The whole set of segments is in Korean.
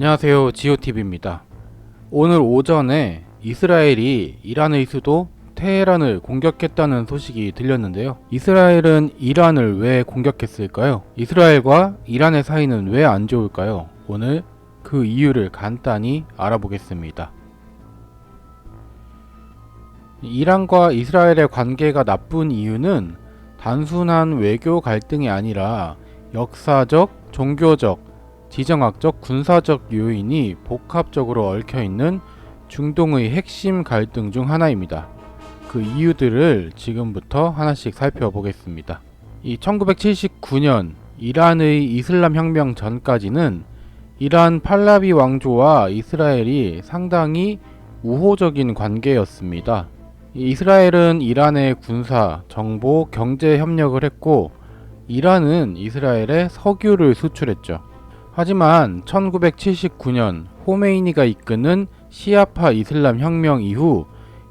안녕하세요, 지오TV입니다. 오늘 오전에 이스라엘이 이란의 수도 테헤란을 공격했다는 소식이 들렸는데요. 이스라엘은 이란을 왜 공격했을까요? 이스라엘과 이란의 사이는 왜 안 좋을까요? 오늘 그 이유를 간단히 알아보겠습니다. 이란과 이스라엘의 관계가 나쁜 이유는 단순한 외교 갈등이 아니라 역사적, 종교적, 지정학적, 군사적 요인이 복합적으로 얽혀있는 중동의 핵심 갈등 중 하나입니다. 그 이유들을 지금부터 하나씩 살펴보겠습니다. 이 1979년 이란의 이슬람 혁명 전까지는 이란 팔라비 왕조와 이스라엘이 상당히 우호적인 관계였습니다. 이스라엘은 이란의 군사, 정보, 경제 협력을 했고 이란은 이스라엘에 석유를 수출했죠. 하지만 1979년 호메이니가 이끄는 시아파 이슬람 혁명 이후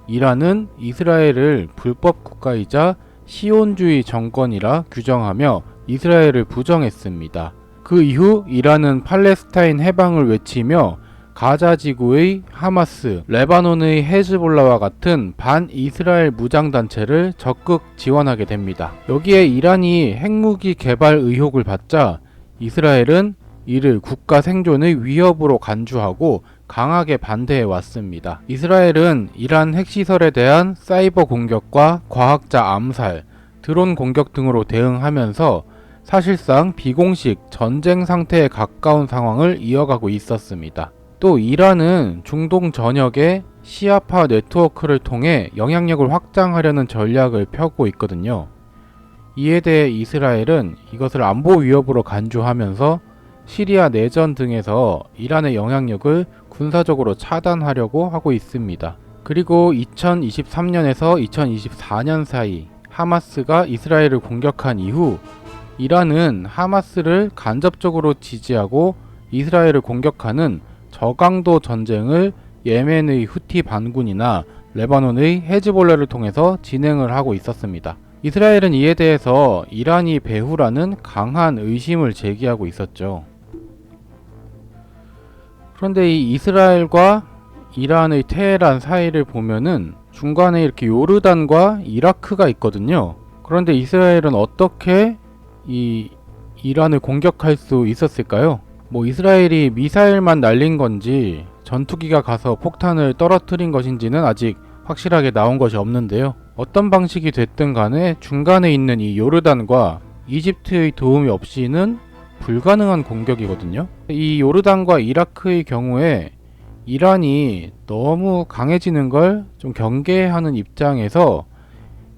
이란은 이스라엘을 불법 국가이자 시온주의 정권이라 규정하며 이스라엘을 부정했습니다. 그 이후 이란은 팔레스타인 해방을 외치며 가자 지구의 하마스, 레바논의 헤즈볼라와 같은 반이스라엘 무장단체를 적극 지원하게 됩니다. 여기에 이란이 핵무기 개발 의혹을 받자 이스라엘은 이를 국가 생존의 위협으로 간주하고 강하게 반대해 왔습니다. 이스라엘은 이란 핵시설에 대한 사이버 공격과 과학자 암살, 드론 공격 등으로 대응하면서 사실상 비공식 전쟁 상태에 가까운 상황을 이어가고 있었습니다. 또 이란은 중동 전역에 시아파 네트워크를 통해 영향력을 확장하려는 전략을 펴고 있거든요. 이에 대해 이스라엘은 이것을 안보 위협으로 간주하면서 시리아 내전 등에서 이란의 영향력을 군사적으로 차단하려고 하고 있습니다. 그리고 2023년에서 2024년 사이 하마스가 이스라엘을 공격한 이후 이란은 하마스를 간접적으로 지지하고 이스라엘을 공격하는 저강도 전쟁을 예멘의 후티 반군이나 레바논의 헤즈볼라를 통해서 진행을 하고 있었습니다. 이스라엘은 이에 대해서 이란이 배후라는 강한 의심을 제기하고 있었죠. 그런데 이 이스라엘과 이란의 테헤란 사이를 보면은 중간에 이렇게 요르단과 이라크가 있거든요. 그런데 이스라엘은 어떻게 이 이란을 공격할 수 있었을까요? 이스라엘이 미사일만 날린 건지 전투기가 가서 폭탄을 떨어뜨린 것인지는 아직 확실하게 나온 것이 없는데요. 어떤 방식이 됐든 간에 중간에 있는 이 요르단과 이집트의 도움이 없이는 불가능한 공격이거든요. 이 요르단과 이라크의 경우에 이란이 너무 강해지는 걸 좀 경계하는 입장에서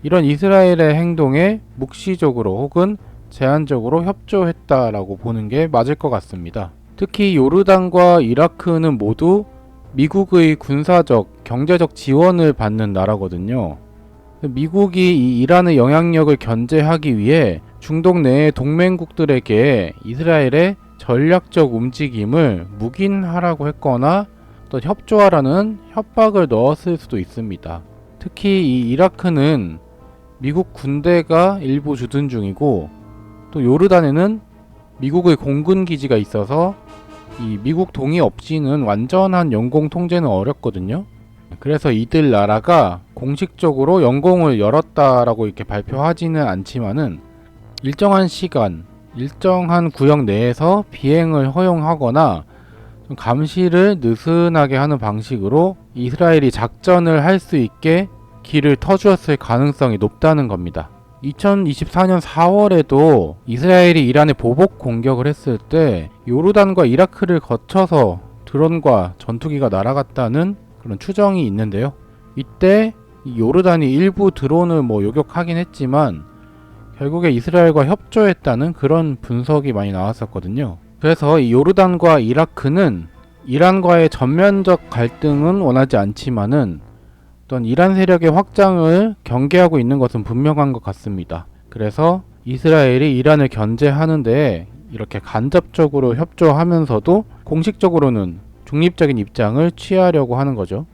이런 이스라엘의 행동에 묵시적으로 혹은 제한적으로 협조했다라고 보는 게 맞을 것 같습니다. 특히 요르단과 이라크는 모두 미국의 군사적, 경제적 지원을 받는 나라거든요. 미국이 이 이란의 영향력을 견제하기 위해 중동 내의 동맹국들에게 이스라엘의 전략적 움직임을 묵인하라고 했거나 또 협조하라는 협박을 넣었을 수도 있습니다. 특히 이 이라크는 미국 군대가 일부 주둔 중이고 또 요르단에는 미국의 공군 기지가 있어서 이 미국 동의 없이는 완전한 영공 통제는 어렵거든요. 그래서 이들 나라가 공식적으로 영공을 열었다라고 이렇게 발표하지는 않지만은 일정한 시간, 일정한 구역 내에서 비행을 허용하거나 좀 감시를 느슨하게 하는 방식으로 이스라엘이 작전을 할 수 있게 길을 터주었을 가능성이 높다는 겁니다. 2024년 4월에도 이스라엘이 이란에 보복 공격을 했을 때 요르단과 이라크를 거쳐서 드론과 전투기가 날아갔다는 그런 추정이 있는데요. 이때 요르단이 일부 드론을 요격하긴 했지만 결국에 이스라엘과 협조했다는 그런 분석이 많이 나왔었거든요. 그래서 이 요르단과 이라크는 이란과의 전면적 갈등은 원하지 않지만은 어떤 이란 세력의 확장을 경계하고 있는 것은 분명한 것 같습니다. 그래서 이스라엘이 이란을 견제하는데 이렇게 간접적으로 협조하면서도 공식적으로는 중립적인 입장을 취하려고 하는 거죠.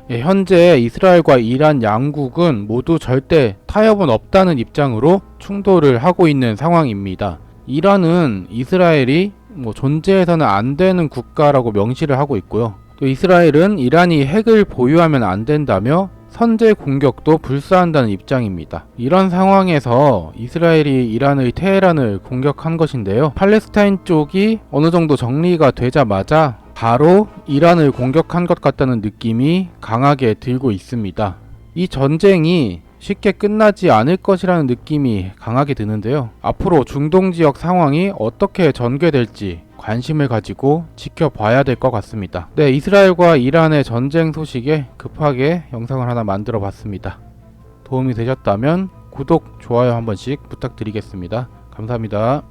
현재 이스라엘과 이란 양국은 모두 절대 타협은 없다는 입장으로 충돌을 하고 있는 상황입니다. 이란은 이스라엘이 존재해서는 안 되는 국가라고 명시를 하고 있고요. 또 이스라엘은 이란이 핵을 보유하면 안 된다며 선제 공격도 불사한다는 입장입니다. 이런 상황에서 이스라엘이 이란의 테헤란을 공격한 것인데요. 팔레스타인 쪽이 어느 정도 정리가 되자마자 바로 이란을 공격한 것 같다는 느낌이 강하게 들고 있습니다. 이 전쟁이 쉽게 끝나지 않을 것이라는 느낌이 강하게 드는데요. 앞으로 중동 지역 상황이 어떻게 전개될지 관심을 가지고 지켜봐야 될 것 같습니다. 네, 이스라엘과 이란의 전쟁 소식에 급하게 영상을 하나 만들어 봤습니다. 도움이 되셨다면 구독, 좋아요 한 번씩 부탁드리겠습니다. 감사합니다.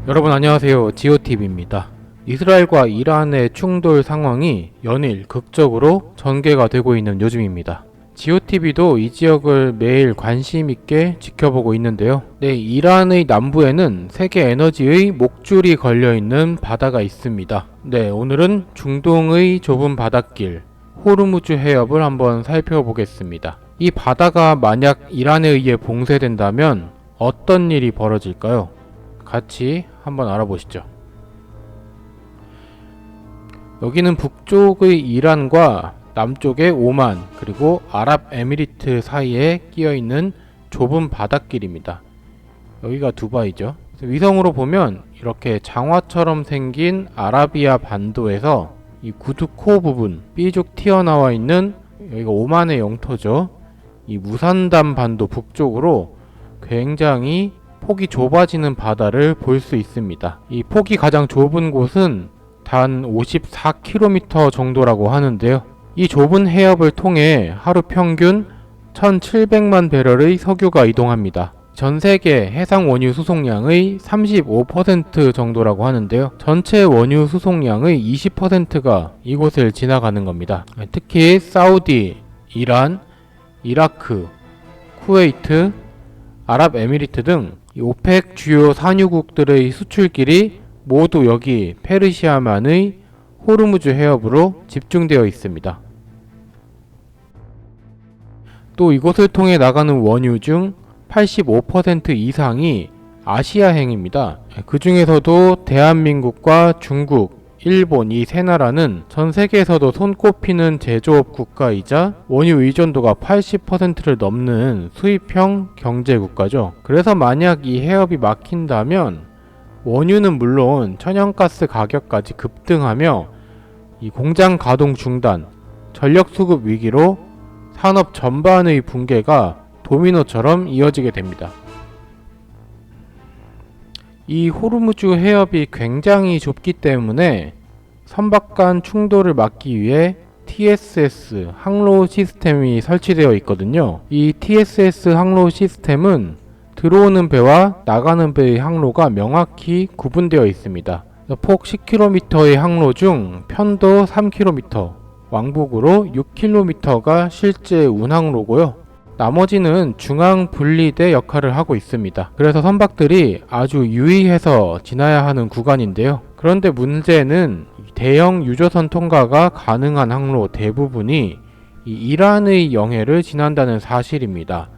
여러분 안녕하세요. 지오TV입니다. 이스라엘과 이란의 충돌 상황이 연일 극적으로 전개가 되고 있는 요즘입니다. 지오TV도 이 지역을 매일 관심있게 지켜보고 있는데요. 네, 이란의 남부에는 세계 에너지의 목줄이 걸려있는 바다가 있습니다. 네, 오늘은 중동의 좁은 바닷길 호르무즈 해협을 한번 살펴보겠습니다. 이 바다가 만약 이란에 의해 봉쇄된다면 어떤 일이 벌어질까요? 같이 한번 알아보시죠. 여기는 북쪽의 이란과 남쪽의 오만 그리고 아랍에미리트 사이에 끼어있는 좁은 바닷길입니다. 여기가 두바이죠. 위성으로 보면 이렇게 장화처럼 생긴 아라비아 반도에서 이 구두코 부분 삐죽 튀어나와 있는 여기가 오만의 영토죠. 이 무산담 반도 북쪽으로 굉장히 폭이 좁아지는 바다를 볼 수 있습니다. 이 폭이 가장 좁은 곳은 단 54km 정도라고 하는데요. 이 좁은 해협을 통해 하루 평균 1700만 배럴의 석유가 이동합니다. 전 세계 해상 원유 수송량의 35% 정도라고 하는데요. 전체 원유 수송량의 20%가 이곳을 지나가는 겁니다. 특히 사우디, 이란, 이라크, 쿠웨이트, 아랍에미리트 등 오펙 주요 산유국들의 수출길이 모두 여기 페르시아만의 호르무즈 해협으로 집중되어 있습니다. 또 이곳을 통해 나가는 원유 중 85% 이상이 아시아행입니다. 그 중에서도 대한민국과 중국, 일본 이 세 나라는 전 세계에서도 손꼽히는 제조업 국가이자 원유 의존도가 80%를 넘는 수입형 경제 국가죠. 그래서 만약 이 해협이 막힌다면 원유는 물론 천연가스 가격까지 급등하며 이 공장 가동 중단, 전력 수급 위기로 산업 전반의 붕괴가 도미노처럼 이어지게 됩니다. 이 호르무즈 해협이 굉장히 좁기 때문에 선박 간 충돌을 막기 위해 TSS 항로 시스템이 설치되어 있거든요. 이 TSS 항로 시스템은 들어오는 배와 나가는 배의 항로가 명확히 구분되어 있습니다. 폭 10km의 항로 중 편도 3km, 왕복으로 6km가 실제 운항로고요. 나머지는 중앙 분리대 역할을 하고 있습니다. 그래서 선박들이 아주 유의해서 지나야 하는 구간인데요. 그런데 문제는 대형 유조선 통과가 가능한 항로 대부분이 이란의 영해를 지난다는 사실입니다.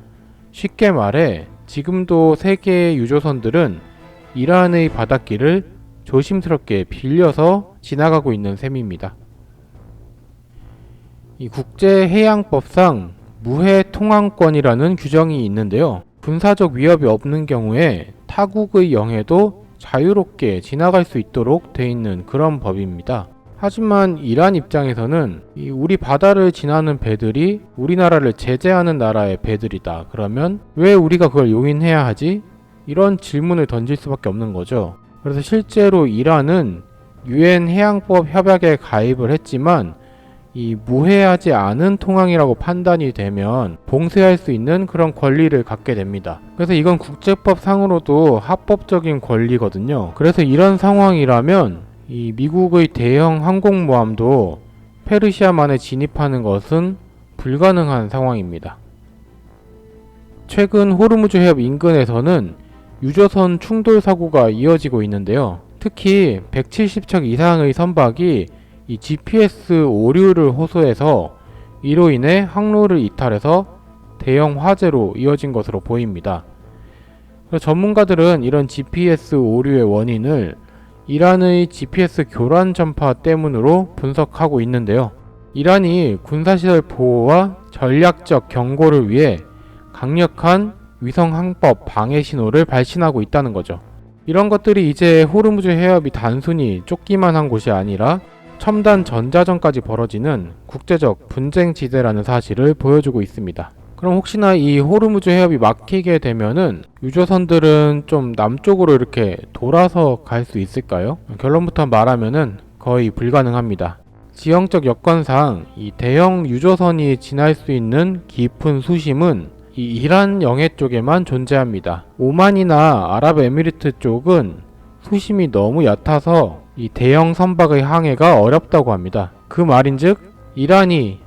쉽게 말해 지금도 세계의 유조선들은 이란의 바닷길을 조심스럽게 빌려서 지나가고 있는 셈입니다. 이 국제해양법상 무해 통항권이라는 규정이 있는데요. 군사적 위협이 없는 경우에 타국의 영해도 자유롭게 지나갈 수 있도록 돼 있는 그런 법입니다. 하지만 이란 입장에서는 우리 바다를 지나는 배들이 우리나라를 제재하는 나라의 배들이다. 그러면 왜 우리가 그걸 용인해야 하지? 이런 질문을 던질 수밖에 없는 거죠. 그래서 실제로 이란은 UN 해양법 협약에 가입을 했지만 이 무해하지 않은 통항이라고 판단이 되면 봉쇄할 수 있는 그런 권리를 갖게 됩니다. 그래서 이건 국제법 상으로도 합법적인 권리거든요. 그래서 이런 상황이라면 이 미국의 대형 항공모함도 페르시아만에 진입하는 것은 불가능한 상황입니다. 최근 호르무즈 해협 인근에서는 유조선 충돌 사고가 이어지고 있는데요. 특히 170척 이상의 선박이 이 GPS 오류를 호소해서 이로 인해 항로를 이탈해서 대형 화재로 이어진 것으로 보입니다. 전문가들은 이런 GPS 오류의 원인을 이란의 GPS 교란 전파 때문으로 분석하고 있는데요. 이란이 군사시설 보호와 전략적 경고를 위해 강력한 위성 항법 방해 신호를 발신하고 있다는 거죠. 이런 것들이 이제 호르무즈 해협이 단순히 쫓기만 한 곳이 아니라 첨단 전자전까지 벌어지는 국제적 분쟁 지대라는 사실을 보여주고 있습니다. 그럼 혹시나 이 호르무즈 해협이 막히게 되면은 유조선들은 좀 남쪽으로 이렇게 돌아서 갈 수 있을까요? 결론부터 말하면은 거의 불가능합니다. 지형적 여건상 이 대형 유조선이 지날 수 있는 깊은 수심은 이 이란 영해 쪽에만 존재합니다. 오만이나 아랍에미리트 쪽은 수심이 너무 얕아서 이 대형 선박의 항해가 어렵다고 합니다. 그 말인즉 이란이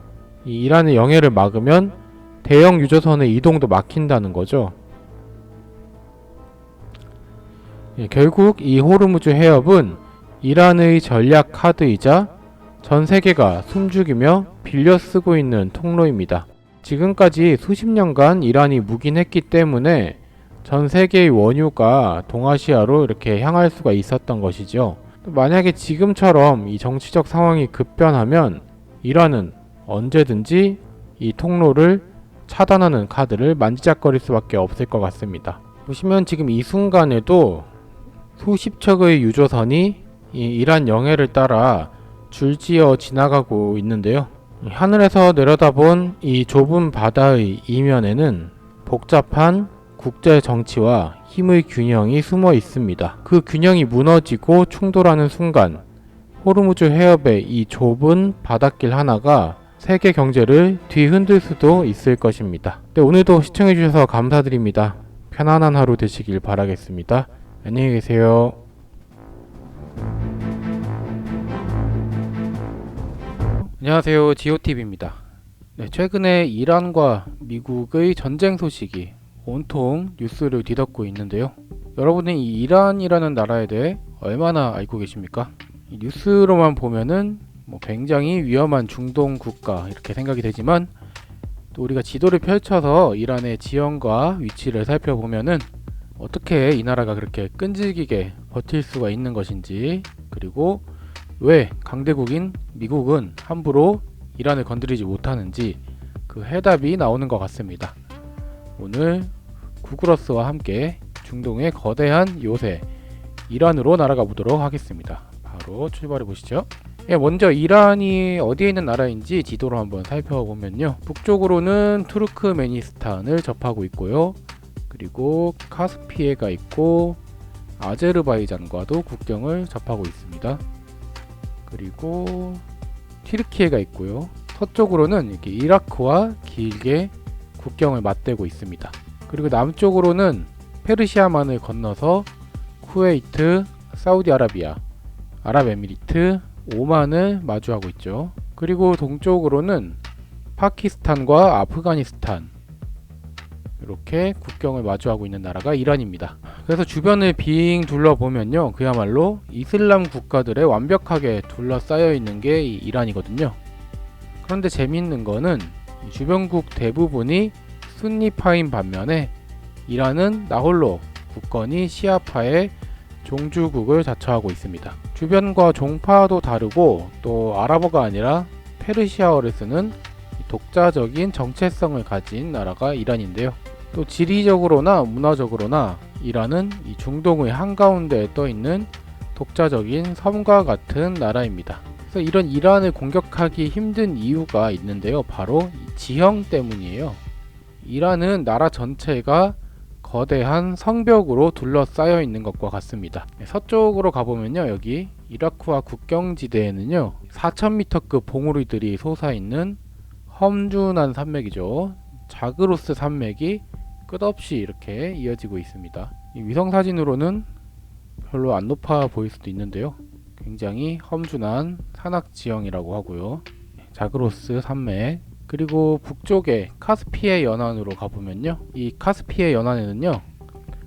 이 이란의 영해를 막으면 대형 유조선의 이동도 막힌다는 거죠. 결국 이 호르무즈 해협은 이란의 전략 카드이자 전 세계가 숨죽이며 빌려 쓰고 있는 통로입니다. 지금까지 수십 년간 이란이 묵인했기 때문에 전 세계의 원유가 동아시아로 이렇게 향할 수가 있었던 것이죠. 만약에 지금처럼 이 정치적 상황이 급변하면 이란은 언제든지 이 통로를 차단하는 카드를 만지작거릴 수밖에 없을 것 같습니다. 보시면 지금 이 순간에도 수십 척의 유조선이 이 이란 영해를 따라 줄지어 지나가고 있는데요. 하늘에서 내려다본 이 좁은 바다의 이면에는 복잡한 국제 정치와 힘의 균형이 숨어 있습니다. 그 균형이 무너지고 충돌하는 순간 호르무즈 해협의 이 좁은 바닷길 하나가 세계 경제를 뒤흔들 수도 있을 것입니다. 네, 오늘도 시청해주셔서 감사드립니다. 편안한 하루 되시길 바라겠습니다. 안녕히 계세요. 안녕하세요, 지오TV입니다. 네, 최근에 이란과 미국의 전쟁 소식이 온통 뉴스를 뒤덮고 있는데요. 여러분은 이 이란이라는 나라에 대해 얼마나 알고 계십니까? 이 뉴스로만 보면은 굉장히 위험한 중동 국가 이렇게 생각이 되지만 또 우리가 지도를 펼쳐서 이란의 지형과 위치를 살펴보면은 어떻게 이 나라가 그렇게 끈질기게 버틸 수가 있는 것인지, 그리고 왜 강대국인 미국은 함부로 이란을 건드리지 못하는지 그 해답이 나오는 것 같습니다. 오늘 구글어스와 함께 중동의 거대한 요새 이란으로 날아가 보도록 하겠습니다. 바로 출발해 보시죠. 먼저 이란이 어디에 있는 나라인지 지도로 한번 살펴보면요, 북쪽으로는 투르크메니스탄을 접하고 있고요, 그리고 카스피해가 있고 아제르바이잔과도 국경을 접하고 있습니다. 그리고 튀르키예가 있고요, 서쪽으로는 이렇게 이라크와 길게 국경을 맞대고 있습니다. 그리고 남쪽으로는 페르시아만을 건너서 쿠웨이트, 사우디아라비아, 아랍에미리트, 오만을 마주하고 있죠. 그리고 동쪽으로는 파키스탄과 아프가니스탄, 이렇게 국경을 마주하고 있는 나라가 이란입니다. 그래서 주변을 빙 둘러보면요, 그야말로 이슬람 국가들에 완벽하게 둘러싸여 있는 게 이 이란이거든요. 그런데 재미있는 거는 이 주변국 대부분이 순니파인 반면에 이란은 나홀로 국권이 시아파의 종주국을 자처하고 있습니다. 주변과 종파도 다르고 또 아랍어가 아니라 페르시아어를 쓰는 독자적인 정체성을 가진 나라가 이란인데요. 또 지리적으로나 문화적으로나 이란은 이 중동의 한가운데에 떠있는 독자적인 섬과 같은 나라입니다. 그래서 이런 이란을 공격하기 힘든 이유가 있는데요, 바로 이 지형 때문이에요. 이란은 나라 전체가 거대한 성벽으로 둘러싸여 있는 것과 같습니다. 서쪽으로 가보면요, 여기 이라크와 국경지대에는요 4000m급 봉우리들이 솟아있는 험준한 산맥이죠. 자그로스 산맥이 끝없이 이렇게 이어지고 있습니다. 이 위성사진으로는 별로 안 높아 보일 수도 있는데요, 굉장히 험준한 산악지형이라고 하고요. 자그로스 산맥, 그리고 북쪽에 카스피해 연안으로 가보면요, 이 카스피해 연안에는요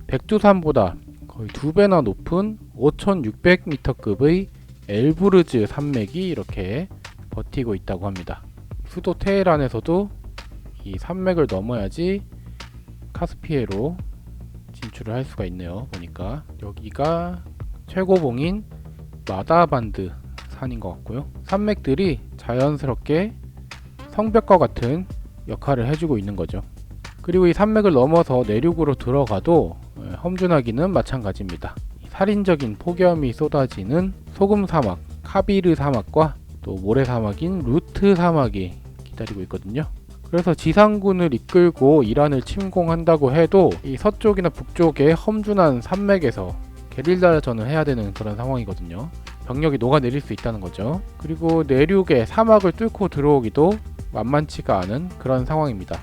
백두산보다 거의 2배나 높은 5600m급의 엘부르즈 산맥이 이렇게 버티고 있다고 합니다. 수도 테헤란에서도 이 산맥을 넘어야지 카스피해로 진출을 할 수가 있네요. 보니까 여기가 최고봉인 마다반드 산인 것 같고요. 산맥들이 자연스럽게 성벽과 같은 역할을 해주고 있는 거죠. 그리고 이 산맥을 넘어서 내륙으로 들어가도 험준하기는 마찬가지입니다. 살인적인 폭염이 쏟아지는 소금 사막, 카비르 사막과 또 모래 사막인 루트 사막이 기다리고 있거든요. 그래서 지상군을 이끌고 이란을 침공한다고 해도 이 서쪽이나 북쪽의 험준한 산맥에서 게릴라전을 해야 되는 그런 상황이거든요. 병력이 녹아내릴 수 있다는 거죠. 그리고 내륙의 사막을 뚫고 들어오기도 만만치가 않은 그런 상황입니다.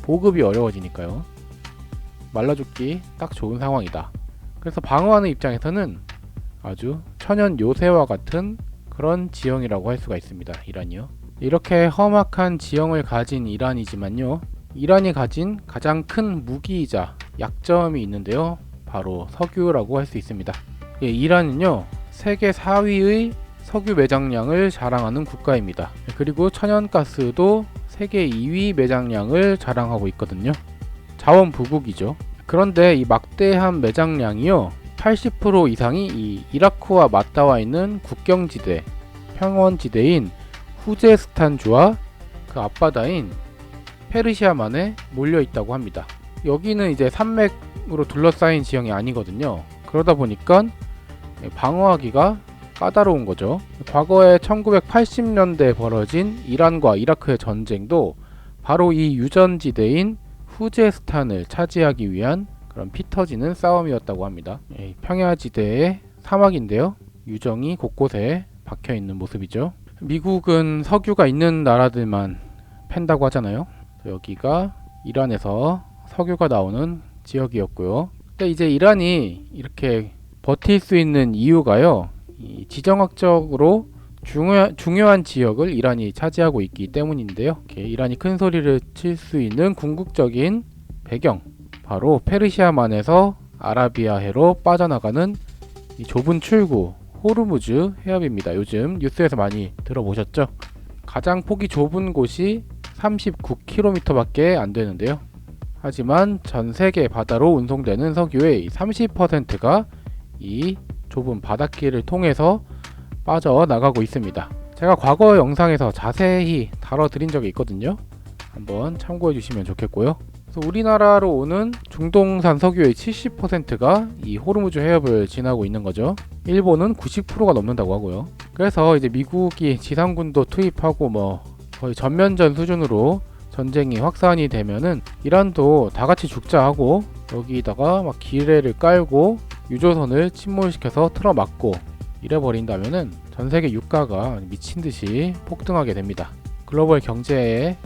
보급이 어려워지니까요. 말라 죽기 딱 좋은 상황이다. 그래서 방어하는 입장에서는 아주 천연 요새와 같은 그런 지형이라고 할 수가 있습니다. 이란이요. 이렇게 험악한 지형을 가진 이란이지만요. 이란이 가진 가장 큰 무기이자 약점이 있는데요. 바로 석유라고 할 수 있습니다. 이란은요. 세계 4위의 석유 매장량을 자랑하는 국가입니다. 그리고 천연가스도 세계 2위 매장량을 자랑하고 있거든요. 자원부국이죠. 그런데 이 막대한 매장량이요. 80% 이상이 이 이라크와 맞닿아 있는 국경지대, 평원지대인 후제스탄주와 그 앞바다인 페르시아만에 몰려 있다고 합니다. 여기는 이제 산맥으로 둘러싸인 지형이 아니거든요. 그러다 보니까 방어하기가 까다로운 거죠. 과거에 1980년대에 벌어진 이란과 이라크의 전쟁도 바로 이 유전지대인 후제스탄을 차지하기 위한 그런 피 터지는 싸움이었다고 합니다. 평야지대의 사막인데요. 유정이 곳곳에 박혀 있는 모습이죠. 미국은 석유가 있는 나라들만 팬다고 하잖아요. 여기가 이란에서 석유가 나오는 지역이었고요. 근데 이제 이란이 이렇게 버틸 수 있는 이유가요. 이 지정학적으로 중요한 지역을 이란이 차지하고 있기 때문인데요. 이란이 큰 소리를 칠 수 있는 궁극적인 배경, 바로 페르시아만에서 아라비아해로 빠져나가는 이 좁은 출구 호르무즈 해협입니다. 요즘 뉴스에서 많이 들어보셨죠? 가장 폭이 좁은 곳이 39km 밖에 안 되는데요. 하지만 전 세계 바다로 운송되는 석유의 30%가 이 좁은 바닷길을 통해서 빠져나가고 있습니다. 제가 과거 영상에서 자세히 다뤄드린 적이 있거든요. 한번 참고해 주시면 좋겠고요. 그래서 우리나라로 오는 중동산 석유의 70%가 이 호르무즈 해협을 지나고 있는 거죠. 일본은 90%가 넘는다고 하고요. 그래서 이제 미국이 지상군도 투입하고 뭐 거의 전면전 수준으로 전쟁이 확산이 되면은 이란도 다 같이 죽자 하고 여기다가 막 기뢰를 깔고 유조선을 침몰시켜서 틀어막고 이래버린다면은 전세계 유가가 미친듯이 폭등하게 됩니다. 글로벌 경제에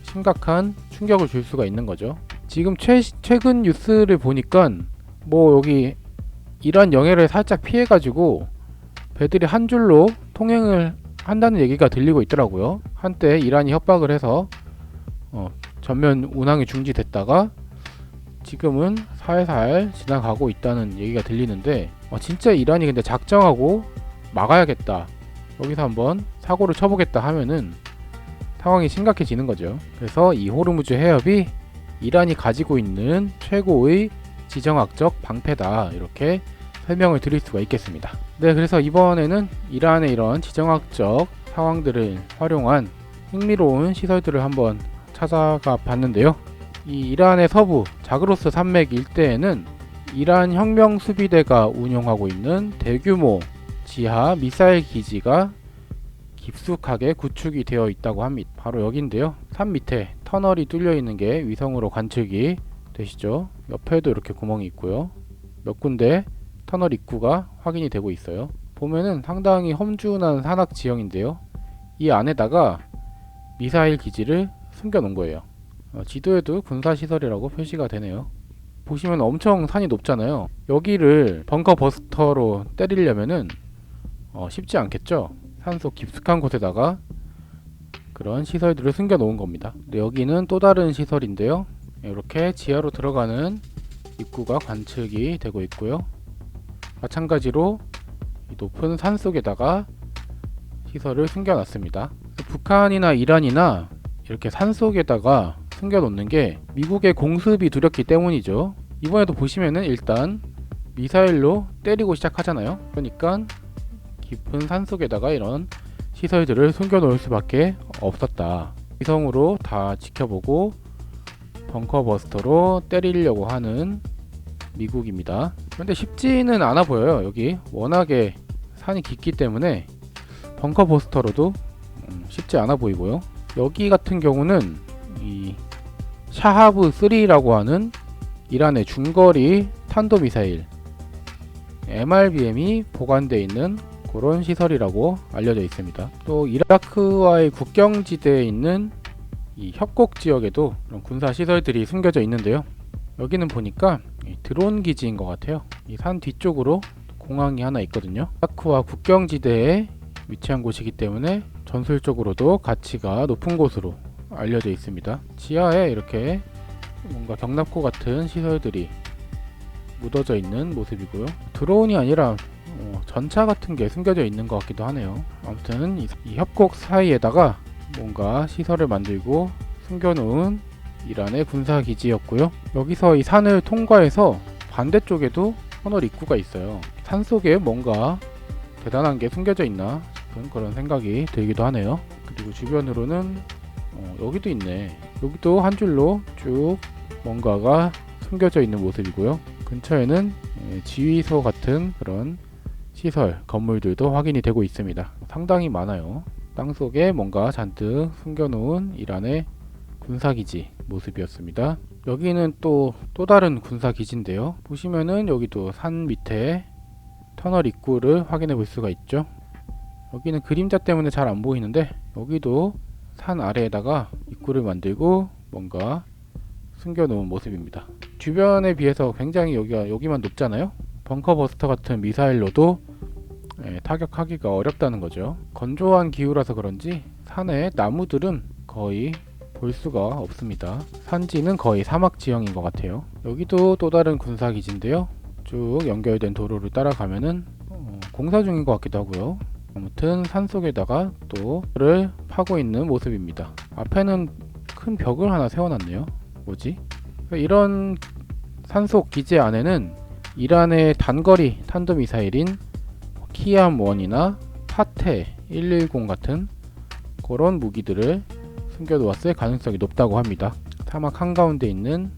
심각한 충격을 줄 수가 있는 거죠. 지금 최근 뉴스를 보니까 뭐 여기 이란 영해를 살짝 피해가지고 배들이 한 줄로 통행을 한다는 얘기가 들리고 있더라고요. 한때 이란이 협박을 해서 전면 운항이 중지됐다가 지금은 살살 지나가고 있다는 얘기가 들리는데 진짜 이란이 근데 작정하고 막아야겠다, 여기서 한번 사고를 쳐보겠다 하면은 상황이 심각해지는 거죠. 그래서 이 호르무즈 해협이 이란이 가지고 있는 최고의 지정학적 방패다, 이렇게 설명을 드릴 수가 있겠습니다. 네, 그래서 이번에는 이란의 이런 지정학적 상황들을 활용한 흥미로운 시설들을 한번 찾아가 봤는데요. 이 이란의 서부 자그로스 산맥 일대에는 이란 혁명수비대가 운영하고 있는 대규모 지하 미사일 기지가 깊숙하게 구축이 되어 있다고 합니다. 바로 여기인데요. 산 밑에 터널이 뚫려 있는 게 위성으로 관측이 되시죠. 옆에도 이렇게 구멍이 있고요. 몇 군데 터널 입구가 확인이 되고 있어요. 보면은 상당히 험준한 산악 지형인데요. 이 안에다가 미사일 기지를 숨겨 놓은 거예요. 지도에도 군사시설이라고 표시가 되네요. 보시면 엄청 산이 높잖아요. 여기를 벙커 버스터로 때리려면은 쉽지 않겠죠. 산속 깊숙한 곳에다가 그런 시설들을 숨겨 놓은 겁니다. 근데 여기는 또 다른 시설인데요. 이렇게 지하로 들어가는 입구가 관측이 되고 있고요. 마찬가지로 이 높은 산 속에다가 시설을 숨겨 놨습니다. 북한이나 이란이나 이렇게 산 속에다가 숨겨놓는 게 미국의 공습이 두렵기 때문이죠. 이번에도 보시면은 일단 미사일로 때리고 시작하잖아요. 그러니까 깊은 산속에다가 이런 시설들을 숨겨놓을 수밖에 없었다. 위성으로 다 지켜보고 벙커버스터로 때리려고 하는 미국입니다. 그런데 쉽지는 않아 보여요. 여기 워낙에 산이 깊기 때문에 벙커버스터로도 쉽지 않아 보이고요. 여기 같은 경우는 이 샤하브 3라고 하는 이란의 중거리 탄도미사일 MRBM이 보관되어 있는 그런 시설이라고 알려져 있습니다. 또 이라크와의 국경지대에 있는 이 협곡 지역에도 그런 군사 시설들이 숨겨져 있는데요. 여기는 보니까 드론 기지인 것 같아요. 이 산 뒤쪽으로 공항이 하나 있거든요. 이라크와 국경지대에 위치한 곳이기 때문에 전술적으로도 가치가 높은 곳으로 알려져 있습니다. 지하에 이렇게 뭔가 경납고 같은 시설들이 묻어져 있는 모습이고요. 드론이 아니라 전차 같은 게 숨겨져 있는 것 같기도 하네요. 아무튼 이 협곡 사이에다가 뭔가 시설을 만들고 숨겨놓은 이란의 군사기지였고요. 여기서 이 산을 통과해서 반대쪽에도 터널 입구가 있어요. 산 속에 뭔가 대단한 게 숨겨져 있나 싶은 그런 생각이 들기도 하네요. 그리고 주변으로는 여기도 있네. 여기도 한 줄로 쭉 뭔가가 숨겨져 있는 모습이고요. 근처에는 지휘소 같은 그런 시설, 건물들도 확인이 되고 있습니다. 상당히 많아요. 땅속에 뭔가 잔뜩 숨겨놓은 이란의 군사기지 모습이었습니다. 여기는 또 다른 군사기지인데요. 보시면은 여기도 산 밑에 터널 입구를 확인해 볼 수가 있죠. 여기는 그림자 때문에 잘 안 보이는데 여기도 산 아래에다가 입구를 만들고 뭔가 숨겨놓은 모습입니다. 주변에 비해서 굉장히 여기만 높잖아요. 벙커버스터 같은 미사일로도 타격하기가 어렵다는 거죠. 건조한 기후라서 그런지 산에 나무들은 거의 볼 수가 없습니다. 산지는 거의 사막 지형인 것 같아요. 여기도 또 다른 군사기지인데요. 쭉 연결된 도로를 따라가면은 공사 중인 것 같기도 하고요. 아무튼 산속에다가 또를 파고 있는 모습입니다. 앞에는 큰 벽을 하나 세워놨네요. 뭐지? 이런 산속 기지 안에는 이란의 단거리 탄도미사일인 키암1이나 파테 110 같은 그런 무기들을 숨겨놓았을 가능성이 높다고 합니다. 사막 한가운데 있는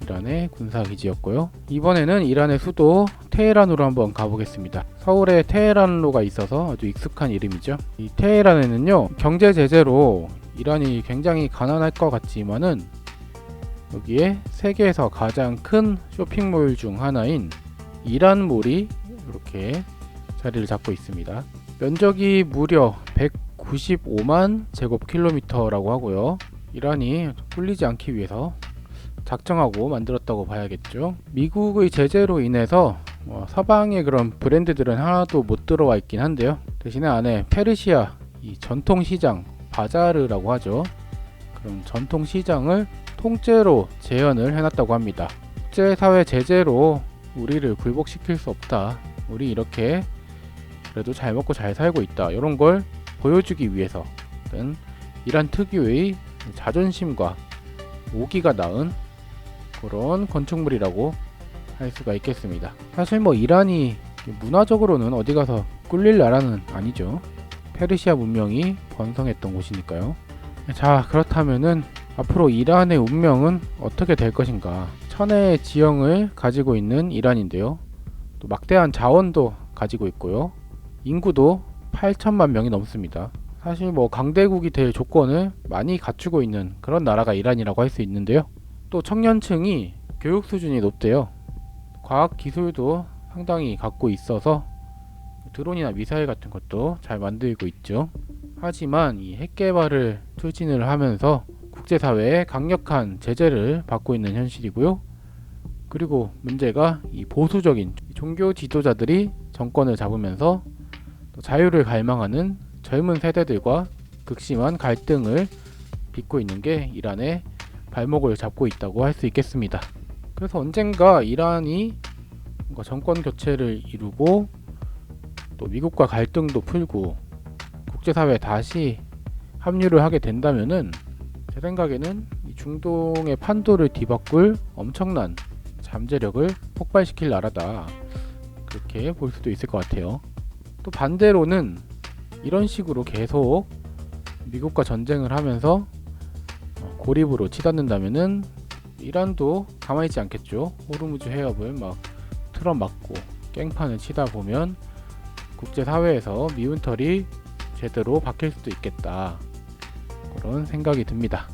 이란의 군사기지였고요. 이번에는 이란의 수도 테헤란으로 한번 가보겠습니다. 서울에 테헤란로가 있어서 아주 익숙한 이름이죠. 이 테헤란에는요, 경제 제재로 이란이 굉장히 가난할 것 같지만은 여기에 세계에서 가장 큰 쇼핑몰 중 하나인 이란몰이 이렇게 자리를 잡고 있습니다. 면적이 무려 195만 제곱킬로미터라고 하고요. 이란이 꿀리지 않기 위해서 작정하고 만들었다고 봐야겠죠. 미국의 제재로 인해서 서방의 그런 브랜드들은 하나도 못 들어와 있긴 한데요. 대신에 안에 페르시아 이 전통시장 바자르라고 하죠. 그럼 전통시장을 통째로 재현을 해놨다고 합니다. 국제사회 제재로 우리를 굴복시킬 수 없다. 우리 이렇게 그래도 잘 먹고 잘 살고 있다. 이런 걸 보여주기 위해서 이란 특유의 자존심과 오기가 낳은 그런 건축물이라고 할 수가 있겠습니다. 사실 이란이 문화적으로는 어디 가서 꿀릴 나라는 아니죠. 페르시아 문명이 번성했던 곳이니까요. 자, 그렇다면은 앞으로 이란의 운명은 어떻게 될 것인가? 천혜의 지형을 가지고 있는 이란인데요. 또 막대한 자원도 가지고 있고요. 인구도 8천만 명이 넘습니다. 사실 강대국이 될 조건을 많이 갖추고 있는 그런 나라가 이란이라고 할 수 있는데요. 또 청년층이 교육 수준이 높대요. 과학 기술도 상당히 갖고 있어서 드론이나 미사일 같은 것도 잘 만들고 있죠. 하지만 이 핵 개발을 추진을 하면서 국제사회의 강력한 제재를 받고 있는 현실이고요. 그리고 문제가 이 보수적인 종교 지도자들이 정권을 잡으면서 자유를 갈망하는 젊은 세대들과 극심한 갈등을 빚고 있는 게 이란의 발목을 잡고 있다고 할 수 있겠습니다. 그래서 언젠가 이란이 뭔가 정권 교체를 이루고 또 미국과 갈등도 풀고 국제사회에 다시 합류를 하게 된다면은 제 생각에는 이 중동의 판도를 뒤바꿀 엄청난 잠재력을 폭발시킬 나라다, 그렇게 볼 수도 있을 것 같아요. 또 반대로는 이런 식으로 계속 미국과 전쟁을 하면서 고립으로 치닫는다면은 이란도 가만히 있지 않겠죠. 호르무즈 해협을 막 틀어막고 깽판을 치다 보면 국제사회에서 미운털이 제대로 박힐 수도 있겠다, 그런 생각이 듭니다.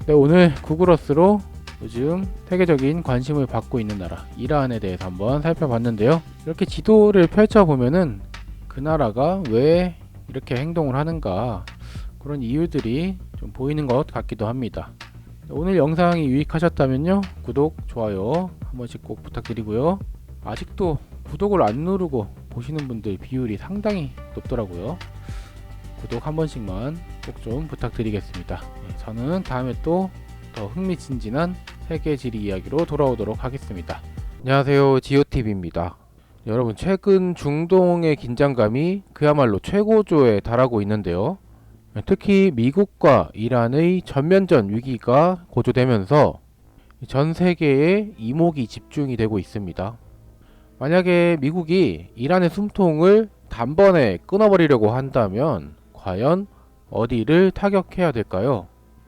네, 오늘 구글어스로 요즘 세계적인 관심을 받고 있는 나라 이란에 대해서 한번 살펴봤는데요. 이렇게 지도를 펼쳐보면은 그 나라가 왜 이렇게 행동을 하는가, 그런 이유들이 좀 보이는 것 같기도 합니다. 오늘 영상이 유익하셨다면요, 구독, 좋아요 한 번씩 꼭 부탁드리고요. 아직도 구독을 안 누르고 보시는 분들 비율이 상당히 높더라고요. 구독 한 번씩만 꼭 좀 부탁드리겠습니다. 저는 다음에 또 더 흥미진진한 세계 지리 이야기로 돌아오도록 하겠습니다. 안녕하세요, 지오TV입니다. 여러분, 최근 중동의 긴장감이 그야말로 최고조에 달하고 있는데요. 특히 미국과 이란의 전면전 위기가 고조되면서 전 세계에 이목이 집중이 되고 있습니다. 만약에 미국이 이란의 숨통을 단번에 끊어버리려고 한다면 과연 어디를 타격해야 될까요?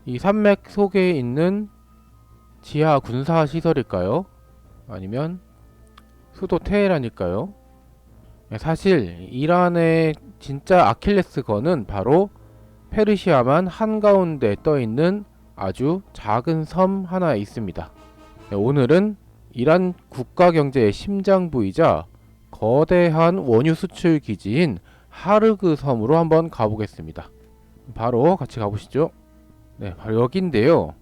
이 산맥 속에 있는 지하 군사 시설일까요? 아니면 수도 테헤란일까요? 사실 이란의 진짜 아킬레스건은 바로 페르시아만 한가운데 떠있는 아주 작은 섬 하나에 있습니다. 오늘은 이란 국가경제의 심장부이자 거대한 원유 수출 기지인 하르그 섬으로 한번 가보겠습니다. 바로 같이 가보시죠. 네, 바로 여기인데요.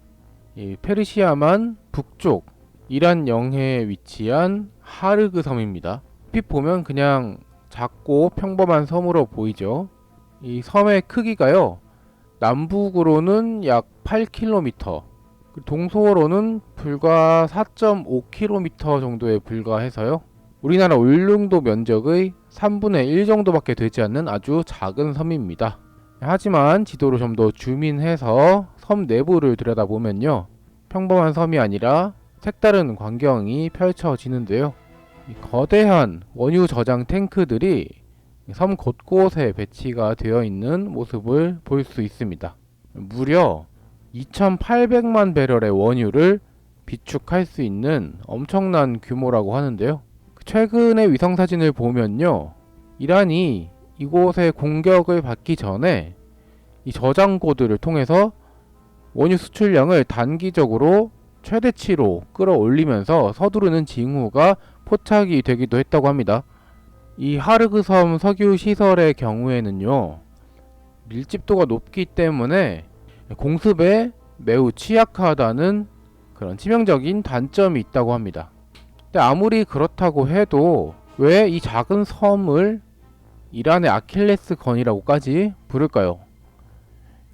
이 페르시아만 북쪽 이란 영해에 위치한 하르그 섬입니다. 빛 보면 그냥 작고 평범한 섬으로 보이죠. 이 섬의 크기가요, 남북으로는 약 8km, 동서로는 불과 4.5km 정도에 불과해서요, 우리나라 울릉도 면적의 3분의 1 정도밖에 되지 않는 아주 작은 섬입니다. 하지만 지도로 좀 더 줌인해서 섬 내부를 들여다보면요, 평범한 섬이 아니라 색다른 광경이 펼쳐지는데요. 이 거대한 원유 저장 탱크들이 섬 곳곳에 배치가 되어 있는 모습을 볼 수 있습니다. 무려 2,800만 배럴의 원유를 비축할 수 있는 엄청난 규모라고 하는데요. 최근의 위성사진을 보면요, 이란이 이곳에 공격을 받기 전에 이 저장고들을 통해서 원유 수출량을 단기적으로 최대치로 끌어올리면서 서두르는 징후가 포착이 되기도 했다고 합니다. 이 하르그 섬 석유 시설의 경우에는요, 밀집도가 높기 때문에 공습에 매우 취약하다는 그런 치명적인 단점이 있다고 합니다. 근데 아무리 그렇다고 해도 왜 이 작은 섬을 이란의 아킬레스건이라고까지 부를까요?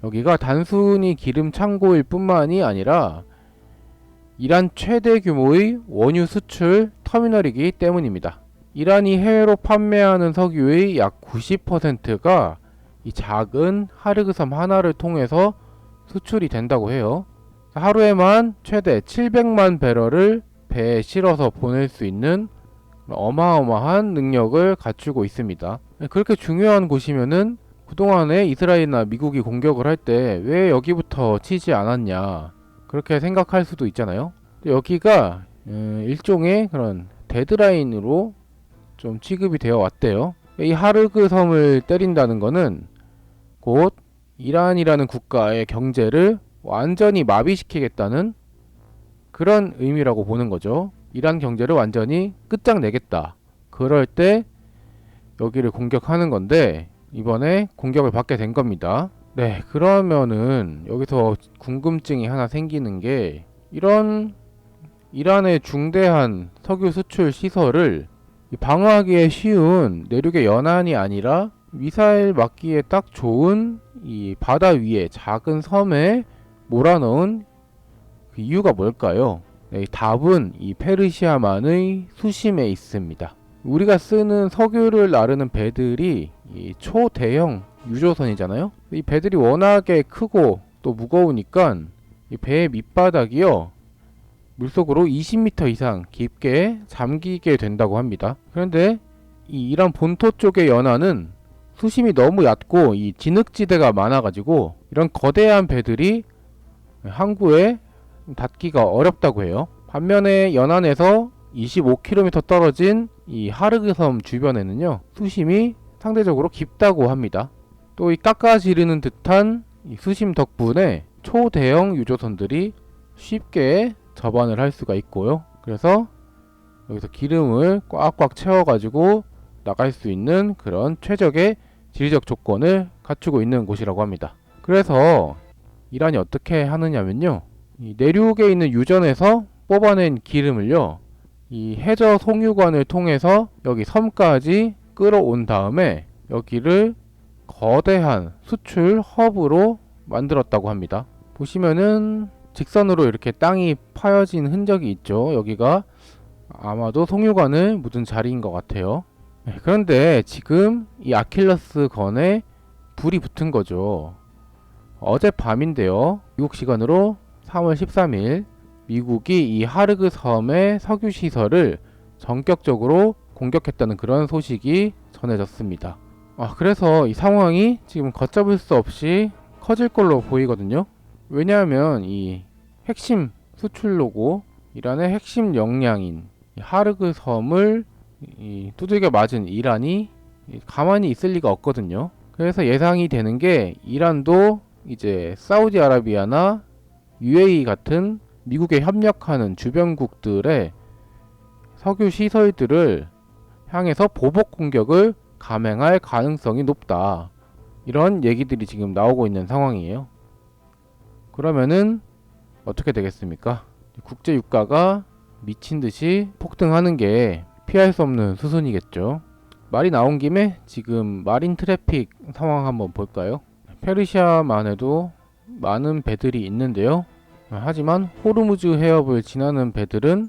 여기가 단순히 기름 창고일 뿐만이 아니라 이란 최대 규모의 원유 수출 터미널이기 때문입니다. 이란이 해외로 판매하는 석유의 약 90%가 이 작은 하르그 섬 하나를 통해서 수출이 된다고 해요. 하루에만 최대 700만 배럴을 배에 실어서 보낼 수 있는 어마어마한 능력을 갖추고 있습니다. 그렇게 중요한 곳이면은 그동안에 이스라엘이나 미국이 공격을 할 때 왜 여기부터 치지 않았냐, 그렇게 생각할 수도 있잖아요. 여기가 일종의 그런 데드라인으로 좀 취급이 되어 왔대요. 이 하르그 섬을 때린다는 거는 곧 이란이라는 국가의 경제를 완전히 마비시키겠다는 그런 의미라고 보는 거죠. 이란 경제를 완전히 끝장내겠다. 그럴 때 여기를 공격하는 건데 이번에 공격을 받게 된 겁니다. 네, 그러면은 여기서 궁금증이 하나 생기는 게, 이런 이란의 중대한 석유 수출 시설을 방어하기에 쉬운 내륙의 연안이 아니라 미사일 맞기에 딱 좋은 이 바다 위에 작은 섬에 몰아넣은 그 이유가 뭘까요? 네, 답은 이 페르시아만의 수심에 있습니다. 우리가 쓰는 석유를 나르는 배들이 이 초대형 유조선이잖아요. 이 배들이 워낙에 크고 또 무거우니까 이 배의 밑바닥이요, 물속으로 20m 이상 깊게 잠기게 된다고 합니다. 그런데 이 이란 본토 쪽의 연안은 수심이 너무 얕고 이 진흙지대가 많아가지고 이런 거대한 배들이 항구에 닿기가 어렵다고 해요. 반면에 연안에서 25km 떨어진 이 하르그 섬 주변에는요, 수심이 상대적으로 깊다고 합니다. 또 이 깎아지르는 듯한 이 수심 덕분에 초대형 유조선들이 쉽게 접안을 할 수가 있고요. 그래서 여기서 기름을 꽉꽉 채워가지고 나갈 수 있는 그런 최적의 지리적 조건을 갖추고 있는 곳이라고 합니다. 그래서 이란이 어떻게 하느냐면요, 이 내륙에 있는 유전에서 뽑아낸 기름을요, 이 해저 송유관을 통해서 여기 섬까지 끌어온 다음에 여기를 거대한 수출 허브로 만들었다고 합니다. 보시면은 직선으로 이렇게 땅이 파여진 흔적이 있죠. 여기가 아마도 송유관을 묻은 자리인 것 같아요. 그런데 지금 이 아킬레스 건에 불이 붙은 거죠. 어젯밤인데요, 미국 시간으로 3월 13일 미국이 이 하르그 섬의 석유 시설을 전격적으로 공격했다는 그런 소식이 전해졌습니다. 그래서 이 상황이 지금 걷잡을 수 없이 커질 걸로 보이거든요. 왜냐하면 이 핵심 수출로고 이란의 핵심 역량인 이 하르그 섬을 두들겨 맞은 이란이 가만히 있을 리가 없거든요. 그래서 예상이 되는 게 이란도 이제 사우디아라비아나 UAE 같은 미국에 협력하는 주변국들의 석유 시설들을 향해서 보복 공격을 감행할 가능성이 높다, 이런 얘기들이 지금 나오고 있는 상황이에요. 그러면은 어떻게 되겠습니까? 국제 유가가 미친 듯이 폭등하는 게 피할 수 없는 수순이겠죠. 말이 나온 김에 지금 마린 트래픽 상황 한번 볼까요? 페르시아만 해도 많은 배들이 있는데요. 하지만 호르무즈 해협을 지나는 배들은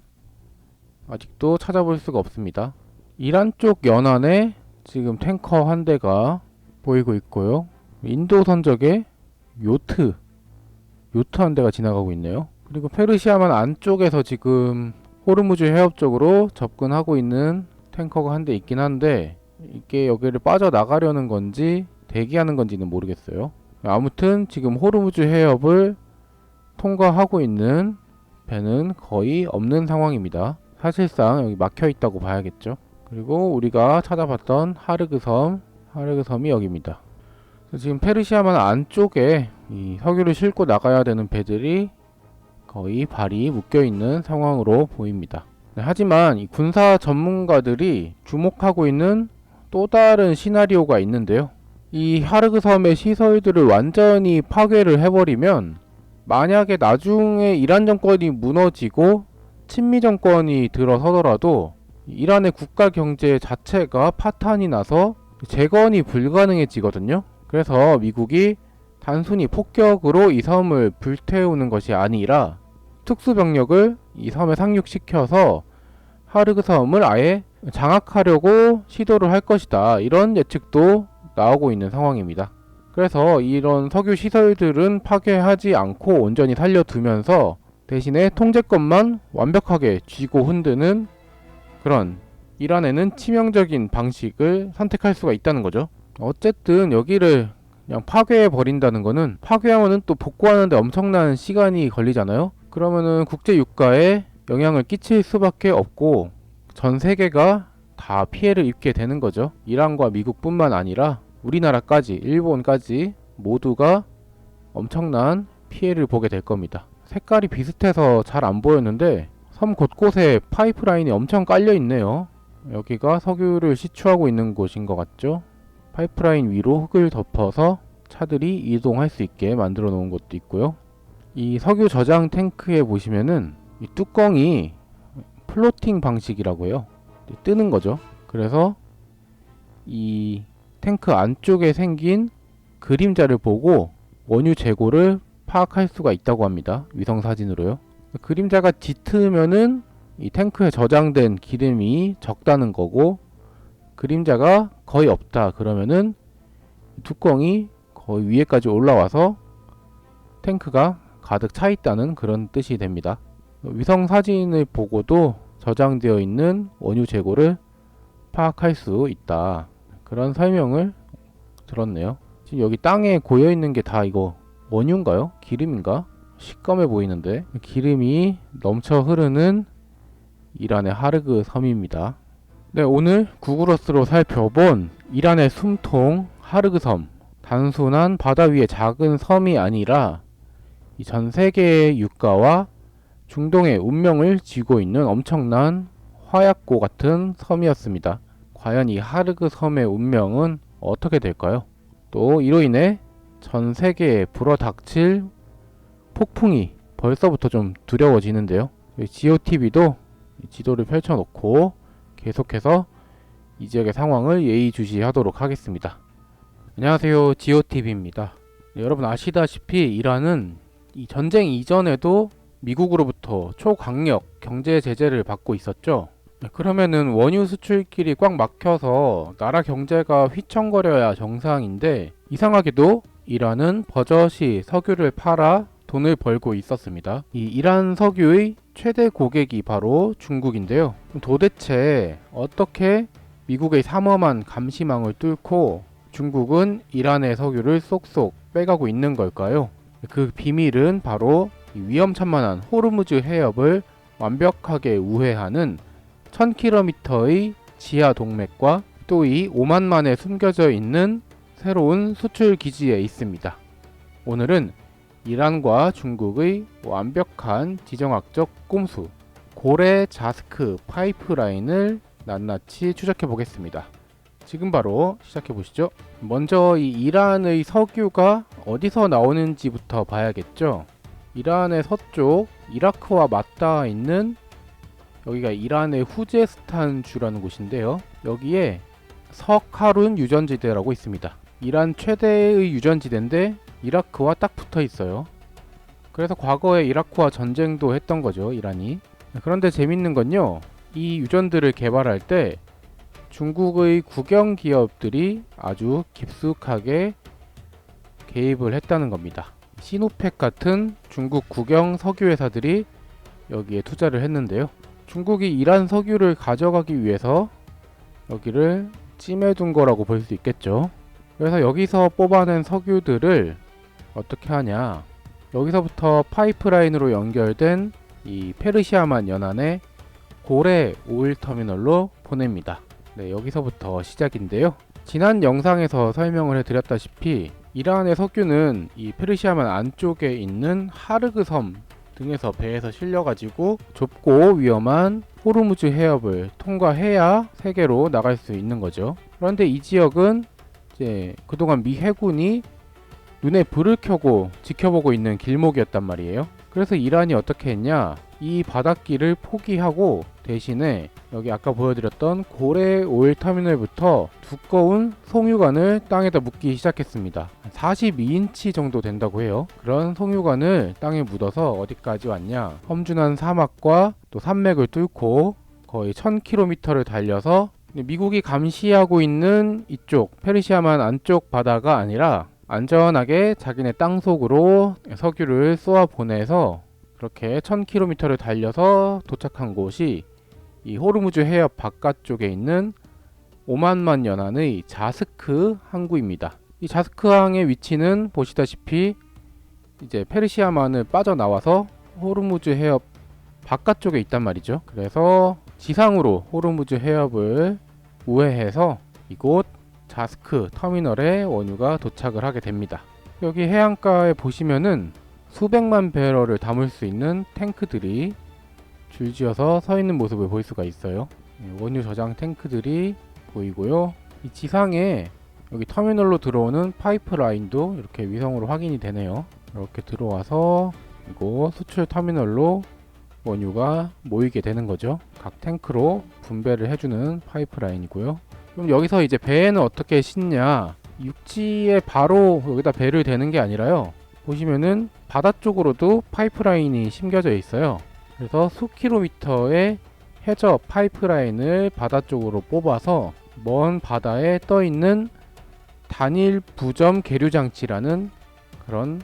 아직도 찾아볼 수가 없습니다. 이란 쪽 연안에 지금 탱커 한 대가 보이고 있고요. 인도 선적에 요트 한 대가 지나가고 있네요. 그리고 페르시아만 안쪽에서 지금 호르무즈 해협 쪽으로 접근하고 있는 탱커가 한 대 있긴 한데, 이게 여기를 빠져나가려는 건지 대기하는 건지는 모르겠어요. 아무튼 지금 호르무즈 해협을 통과하고 있는 배는 거의 없는 상황입니다. 사실상 여기 막혀 있다고 봐야겠죠. 그리고 우리가 찾아봤던 하르그 섬이 여기입니다. 지금 페르시아만 안쪽에 이 석유를 싣고 나가야 되는 배들이 거의 발이 묶여 있는 상황으로 보입니다. 하지만 이 군사 전문가들이 주목하고 있는 또 다른 시나리오가 있는데요. 이 하르그 섬의 시설들을 완전히 파괴를 해버리면, 만약에 나중에 이란 정권이 무너지고 친미 정권이 들어서더라도 이란의 국가 경제 자체가 파탄이 나서 재건이 불가능해지거든요. 그래서 미국이 단순히 폭격으로 이 섬을 불태우는 것이 아니라 특수병력을 이 섬에 상륙시켜서 하르그 섬을 아예 장악하려고 시도를 할 것이다, 이런 예측도 나오고 있는 상황입니다. 그래서 이런 석유 시설들은 파괴하지 않고 온전히 살려두면서 대신에 통제권만 완벽하게 쥐고 흔드는 그런, 이란에는 치명적인 방식을 선택할 수가 있다는 거죠. 어쨌든 여기를 그냥 파괴해 버린다는 거는, 파괴하면은 또 복구하는데 엄청난 시간이 걸리잖아요. 그러면은 국제 유가에 영향을 끼칠 수밖에 없고 전 세계가 다 피해를 입게 되는 거죠. 이란과 미국뿐만 아니라 우리나라까지, 일본까지 모두가 엄청난 피해를 보게 될 겁니다. 색깔이 비슷해서 잘 안 보였는데 섬 곳곳에 파이프라인이 엄청 깔려 있네요. 여기가 석유를 시추하고 있는 곳인 것 같죠. 파이프라인 위로 흙을 덮어서 차들이 이동할 수 있게 만들어 놓은 것도 있고요. 이 석유 저장 탱크에 보시면은 이 뚜껑이 플로팅 방식이라고 해요. 뜨는 거죠. 그래서 이 탱크 안쪽에 생긴 그림자를 보고 원유 재고를 파악할 수가 있다고 합니다. 위성 사진으로요. 그림자가 짙으면은 이 탱크에 저장된 기름이 적다는 거고, 그림자가 거의 없다 그러면은 뚜껑이 거의 위에까지 올라와서 탱크가 가득 차 있다는 그런 뜻이 됩니다. 위성 사진을 보고도 저장되어 있는 원유 재고를 파악할 수 있다. 그런 설명을 들었네요. 지금 여기 땅에 고여 있는 게 다 이거 원유인가요? 기름인가? 시꺼매 보이는데 기름이 넘쳐 흐르는 이란의 하르그 섬입니다. 네, 오늘 구글어스로 살펴본 이란의 숨통 하르그 섬. 단순한 바다 위의 작은 섬이 아니라 이 전 세계의 유가와 중동의 운명을 쥐고 있는 엄청난 화약고 같은 섬이었습니다. 과연 이 하르그 섬의 운명은 어떻게 될까요? 또 이로 인해 전 세계에 불어닥칠 폭풍이 벌써부터 좀 두려워지는데요. 지오TV도 지도를 펼쳐놓고 계속해서 이 지역의 상황을 예의주시하도록 하겠습니다. 안녕하세요, 지오TV입니다. 여러분 아시다시피 이란은 이 전쟁 이전에도 미국으로부터 초강력 경제 제재를 받고 있었죠. 그러면은 원유 수출길이 꽉 막혀서 나라 경제가 휘청거려야 정상인데, 이상하게도 이란은 버젓이 석유를 팔아 돈을 벌고 있었습니다. 이 이란 석유의 최대 고객이 바로 중국인데요. 도대체 어떻게 미국의 삼엄한 감시망을 뚫고 중국은 이란의 석유를 쏙쏙 빼가고 있는 걸까요? 그 비밀은 바로 위험천만한 호르무즈 해협을 완벽하게 우회하는 1000km의 지하 동맥과 또 이 오만만에 숨겨져 있는 새로운 수출 기지에 있습니다. 오늘은 이란과 중국의 완벽한 지정학적 꼼수, 고래 자스크 파이프라인을 낱낱이 추적해 보겠습니다. 지금 바로 시작해 보시죠. 먼저 이 이란의 석유가 어디서 나오는지부터 봐야겠죠. 이란의 서쪽 이라크와 맞닿아 있는 여기가 이란의 후제스탄 주라는 곳인데요. 여기에 석하룬 유전지대라고 있습니다. 이란 최대의 유전지대인데 이라크와 딱 붙어 있어요. 그래서 과거에 이라크와 전쟁도 했던 거죠, 이란이. 그런데 재밌는 건요, 이 유전들을 개발할 때 중국의 국영 기업들이 아주 깊숙하게 개입을 했다는 겁니다. 시노펙 같은 중국 국영 석유 회사들이 여기에 투자를 했는데요. 중국이 이란 석유를 가져가기 위해서 여기를 찜해둔 거라고 볼 수 있겠죠. 그래서 여기서 뽑아낸 석유들을 어떻게 하냐, 여기서부터 파이프라인으로 연결된 이 페르시아만 연안의 고래 오일 터미널로 보냅니다. 네, 여기서부터 시작인데요. 지난 영상에서 설명을 해드렸다시피 이란의 석유는 이 페르시아만 안쪽에 있는 하르그 섬 등에서 배에서 실려가지고 좁고 위험한 호르무즈 해협을 통과해야 세계로 나갈 수 있는 거죠. 그런데 이 지역은 이제 그동안 미 해군이 눈에 불을 켜고 지켜보고 있는 길목이었단 말이에요. 그래서 이란이 어떻게 했냐, 이 바닷길을 포기하고 대신에 여기 아까 보여드렸던 고래 오일 터미널부터 두꺼운 송유관을 땅에다 묻기 시작했습니다. 42인치 정도 된다고 해요. 그런 송유관을 땅에 묻어서 어디까지 왔냐, 험준한 사막과 또 산맥을 뚫고 거의 1000km를 달려서 미국이 감시하고 있는 이쪽 페르시아만 안쪽 바다가 아니라 안전하게 자기네 땅속으로 석유를 쏘아 보내서 그렇게 1000km를 달려서 도착한 곳이 이 호르무즈 해협 바깥쪽에 있는 오만만 연안의 자스크 항구입니다. 이 자스크 항의 위치는 보시다시피 이제 페르시아만을 빠져나와서 호르무즈 해협 바깥쪽에 있단 말이죠. 그래서 지상으로 호르무즈 해협을 우회해서 이곳 자스크 터미널에 원유가 도착을 하게 됩니다. 여기 해안가에 보시면은 수백만 배럴을 담을 수 있는 탱크들이 줄지어서 서 있는 모습을 볼 수가 있어요. 원유 저장 탱크들이 보이고요. 이 지상에 여기 터미널로 들어오는 파이프라인도 이렇게 위성으로 확인이 되네요. 이렇게 들어와서 이곳 수출 터미널로 원유가 모이게 되는 거죠. 각 탱크로 분배를 해주는 파이프라인이고요. 그럼 여기서 이제 배에는 어떻게 싣냐, 육지에 바로 여기다 배를 대는 게 아니라요, 보시면은 바다 쪽으로도 파이프라인이 심겨져 있어요. 그래서 수킬로미터의 해저 파이프라인을 바다 쪽으로 뽑아서 먼 바다에 떠 있는 단일 부점 계류 장치라는 그런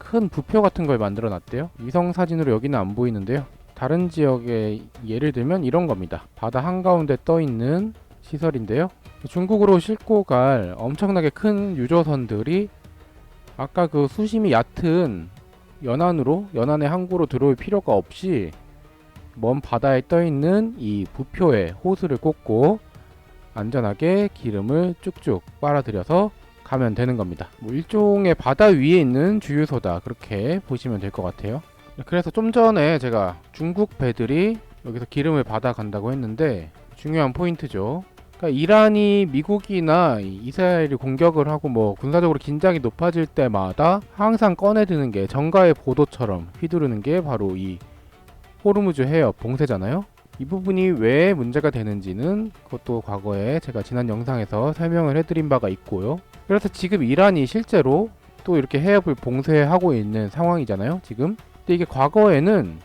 큰 부표 같은 걸 만들어 놨대요. 위성 사진으로 여기는 안 보이는데요. 다른 지역에 예를 들면 이런 겁니다. 바다 한가운데 떠 있는 시설인데요. 중국으로 싣고 갈 엄청나게 큰 유조선들이 아까 그 수심이 얕은 연안의 항구로 들어올 필요가 없이 먼 바다에 떠 있는 이 부표에 호스를 꽂고 안전하게 기름을 쭉쭉 빨아들여서 가면 되는 겁니다. 뭐 일종의 바다 위에 있는 주유소다, 그렇게 보시면 될 것 같아요. 그래서 좀 전에 제가 중국 배들이 여기서 기름을 받아 간다고 했는데 중요한 포인트죠. 그러니까 이란이 미국이나 이스라엘이 공격을 하고 뭐 군사적으로 긴장이 높아질 때마다 항상 꺼내드는 게, 정가의 보도처럼 휘두르는 게 바로 이 호르무즈 해협 봉쇄잖아요. 이 부분이 왜 문제가 되는지는 그것도 과거에 제가 지난 영상에서 설명을 해드린 바가 있고요. 그래서 지금 이란이 실제로 또 이렇게 해협을 봉쇄하고 있는 상황이잖아요, 지금. 근데 이게 과거에는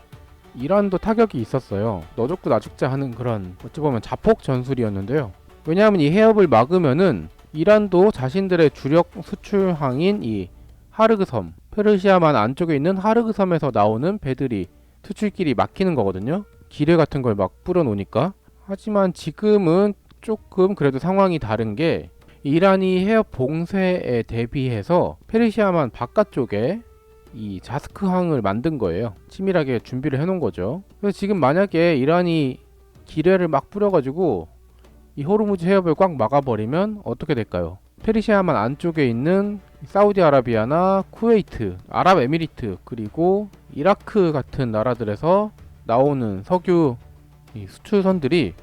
이란도 타격이 있었어요. 너 죽고 나 죽자 하는 그런 어찌 보면 자폭 전술이었는데요. 왜냐하면 이 해협을 막으면은 이란도 자신들의 주력 수출항인 이 하르그 섬, 페르시아만 안쪽에 있는 하르그 섬에서 나오는 배들이 수출길이 막히는 거거든요. 기뢰 같은 걸 막 뿌려 놓으니까. 하지만 지금은 조금 그래도 상황이 다른 게, 이란이 해협 봉쇄에 대비해서 페르시아만 바깥쪽에 이 자스크항을 만든 거예요. 치밀하게 준비를 해놓은 거죠. 그래서 지금 만약에 이란이 기뢰를 막 뿌려가지고 이 호르무즈 해협을 꽉 막아버리면 어떻게 될까요? 페르시아만 안쪽에 있는 사우디아라비아나 쿠웨이트, 아랍에미리트, 그리고 이라크 같은 나라들에서 나오는 석유 수출선들이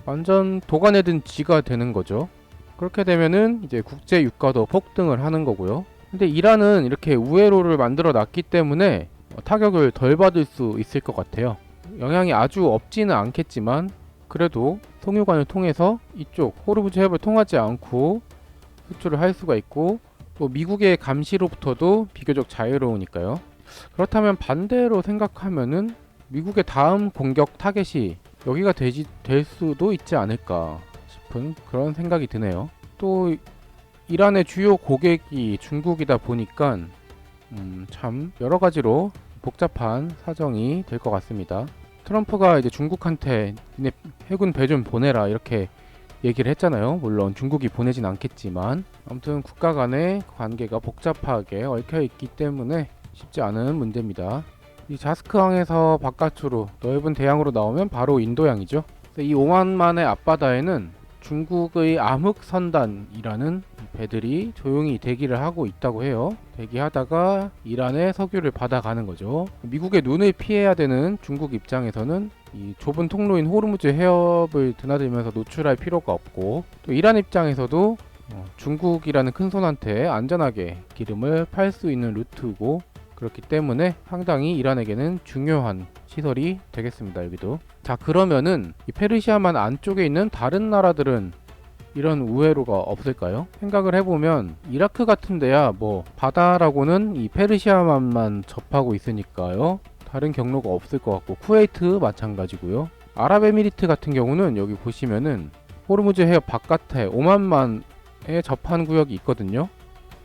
완전 도가내든 쥐가 되는 거죠. 그렇게 되면은 이제 국제 유가도 폭등을 하는 거고요. 근데 이란은 이렇게 우회로를 만들어 놨기 때문에 타격을 덜 받을 수 있을 것 같아요. 영향이 아주 없지는 않겠지만 그래도 송유관을 통해서 이쪽 호르무즈 해협을 통하지 않고 수출을 할 수가 있고, 또 미국의 감시로부터도 비교적 자유로우니까요. 그렇다면 반대로 생각하면은 미국의 다음 공격 타겟이 여기가 될 수도 있지 않을까 싶은 그런 생각이 드네요. 또 이란의 주요 고객이 중국이다 보니까 참 여러 가지로 복잡한 사정이 될 것 같습니다. 트럼프가 이제 중국한테 니네 해군 배 좀 보내라 이렇게 얘기를 했잖아요. 물론 중국이 보내진 않겠지만 아무튼 국가 간의 관계가 복잡하게 얽혀 있기 때문에 쉽지 않은 문제입니다. 이 자스크항에서 바깥으로 넓은 대양으로 나오면 바로 인도양이죠. 이 오만만의 앞바다에는 중국의 암흑선단이라는 배들이 조용히 대기를 하고 있다고 해요. 대기하다가 이란의 석유를 받아가는 거죠. 미국의 눈을 피해야 되는 중국 입장에서는 이 좁은 통로인 호르무즈 해협을 드나들면서 노출할 필요가 없고, 또 이란 입장에서도 중국이라는 큰손한테 안전하게 기름을 팔 수 있는 루트고, 그렇기 때문에 상당히 이란에게는 중요한 시설이 되겠습니다. 여기도. 자, 그러면은 이 페르시아만 안쪽에 있는 다른 나라들은 이런 우회로가 없을까요? 생각을 해보면 이라크 같은 데야 뭐 바다라고는 이 페르시아만만 접하고 있으니까요. 다른 경로가 없을 것 같고, 쿠웨이트 마찬가지고요. 아랍에미리트 같은 경우는 여기 보시면은 호르무즈 해협 바깥에 오만만에 접한 구역이 있거든요.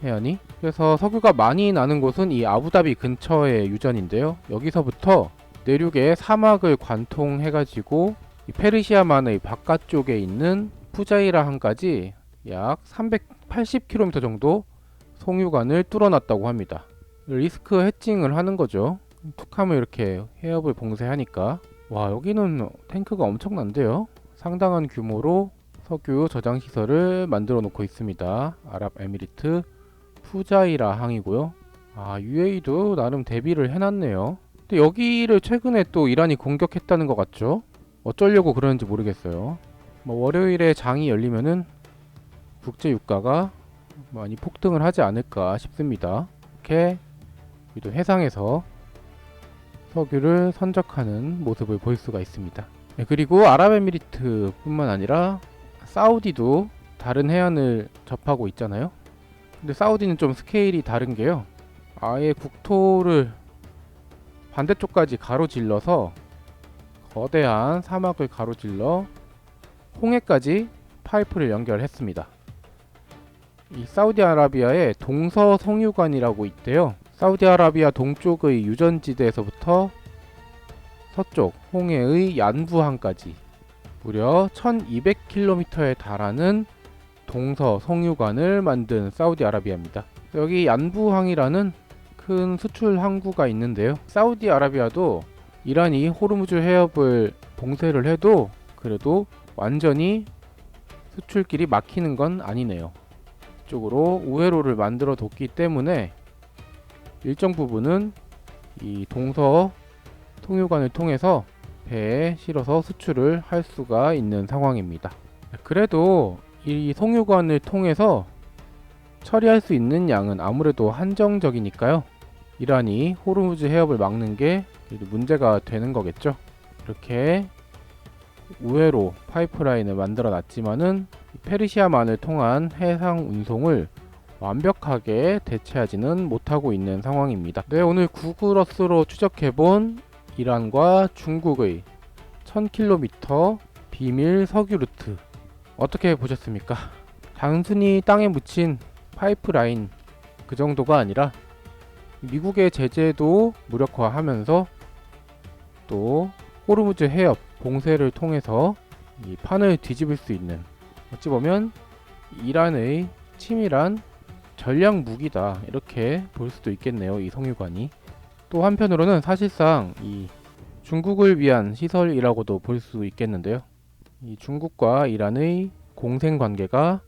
해안이. 그래서 석유가 많이 나는 곳은 이 아부다비 근처의 유전인데요. 여기서부터 내륙의 사막을 관통해가지고 이 페르시아만의 바깥쪽에 있는 푸자이라 항까지 약 380km 정도 송유관을 뚫어놨다고 합니다. 리스크 해칭을 하는 거죠. 툭하면 이렇게 해협을 봉쇄하니까. 와, 여기는 탱크가 엄청난데요. 상당한 규모로 석유 저장 시설을 만들어 놓고 있습니다. 아랍에미리트 푸자이라 항이고요. 아, UAE도 나름 대비를 해놨네요. 근데 여기를 최근에 또 이란이 공격했다는 것 같죠? 어쩌려고 그러는지 모르겠어요. 뭐 월요일에 장이 열리면은 국제 유가가 많이 폭등을 하지 않을까 싶습니다. 이렇게 또 해상에서 석유를 선적하는 모습을 볼 수가 있습니다. 네, 그리고 아랍에미리트 뿐만 아니라 사우디도 다른 해안을 접하고 있잖아요. 근데 사우디는 좀 스케일이 다른 게요. 아예 국토를 반대쪽까지 가로질러서 거대한 사막을 가로질러 홍해까지 파이프를 연결했습니다. 이 사우디아라비아에 동서 송유관이라고 있대요. 사우디아라비아 동쪽의 유전지대에서부터 서쪽 홍해의 얀부항까지 무려 1200km에 달하는 동서 송유관을 만든 사우디아라비아입니다. 여기 얀부항이라는 큰 수출 항구가 있는데요. 사우디아라비아도 이란이 호르무즈 해협을 봉쇄를 해도 그래도 완전히 수출길이 막히는 건 아니네요. 이쪽으로 우회로를 만들어 뒀기 때문에 일정 부분은 이 동서 통유관을 통해서 배에 실어서 수출을 할 수가 있는 상황입니다. 그래도 이 송유관을 통해서 처리할 수 있는 양은 아무래도 한정적이니까요. 이란이 호르무즈 해협을 막는 게 문제가 되는 거겠죠. 이렇게 우회로 파이프라인을 만들어 놨지만은 페르시아만을 통한 해상 운송을 완벽하게 대체하지는 못하고 있는 상황입니다. 네, 오늘 구글어스로 추적해본 이란과 중국의 1000km 비밀 석유 루트 어떻게 보셨습니까? 단순히 땅에 묻힌 파이프라인 그 정도가 아니라 미국의 제재도 무력화하면서 또 호르무즈 해협 봉쇄를 통해서 이 판을 뒤집을 수 있는, 어찌 보면 이란의 치밀한 전략 무기다 이렇게 볼 수도 있겠네요. 이 송유관이 또 한편으로는 사실상 이 중국을 위한 시설이라고도 볼 수 있겠는데요. 이 중국과 이란의 공생 관계가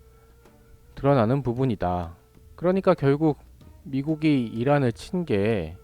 드러나는 부분이다. 그러니까 결국 미국이 이란을 친 게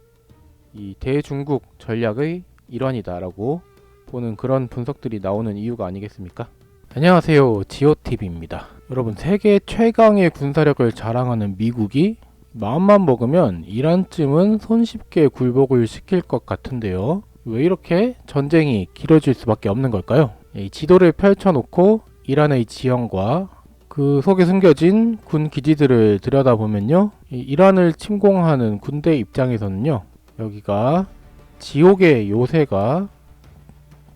이 대중국 전략의 일환이다라고 보는 그런 분석들이 나오는 이유가 아니겠습니까? 안녕하세요, 지오TV입니다. 여러분, 세계 최강의 군사력을 자랑하는 미국이 마음만 먹으면 이란쯤은 손쉽게 굴복을 시킬 것 같은데요. 왜 이렇게 전쟁이 길어질 수밖에 없는 걸까요? 이 지도를 펼쳐놓고 이란의 지형과 그 속에 숨겨진 군 기지들을 들여다보면요, 이 이란을 침공하는 군대 입장에서는요, 여기가 지옥의 요새가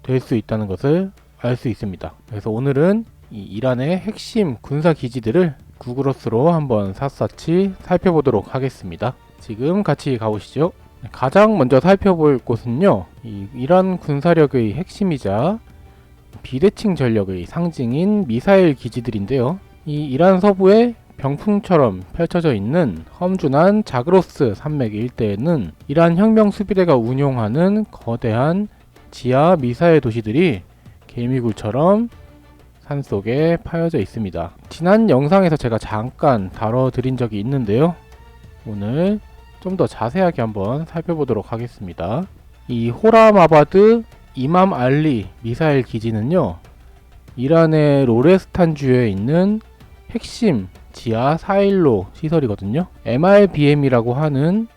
될 수 있다는 것을 알 수 있습니다. 그래서 오늘은 이 이란의 핵심 군사 기지들을 구글어스로 한번 샅샅이 살펴보도록 하겠습니다. 지금 같이 가보시죠. 가장 먼저 살펴볼 곳은요, 이 이란 군사력의 핵심이자 비대칭 전력의 상징인 미사일 기지들인데요. 이 이란 서부에 병풍처럼 펼쳐져 있는 험준한 자그로스 산맥 일대에는 이란 혁명 수비대가 운용하는 거대한 지하 미사일 도시들이 개미굴처럼 산속에 파여져 있습니다. 지난 영상에서 제가 잠깐 다뤄드린 적이 있는데요. 오늘 좀 더 자세하게 한번 살펴보도록 하겠습니다. 이 호라마바드 이맘 알리 미사일 기지는요, 이란의 로레스탄 주에 있는 핵심 지하 4일로 시설이거든요. MRBM이라고 하는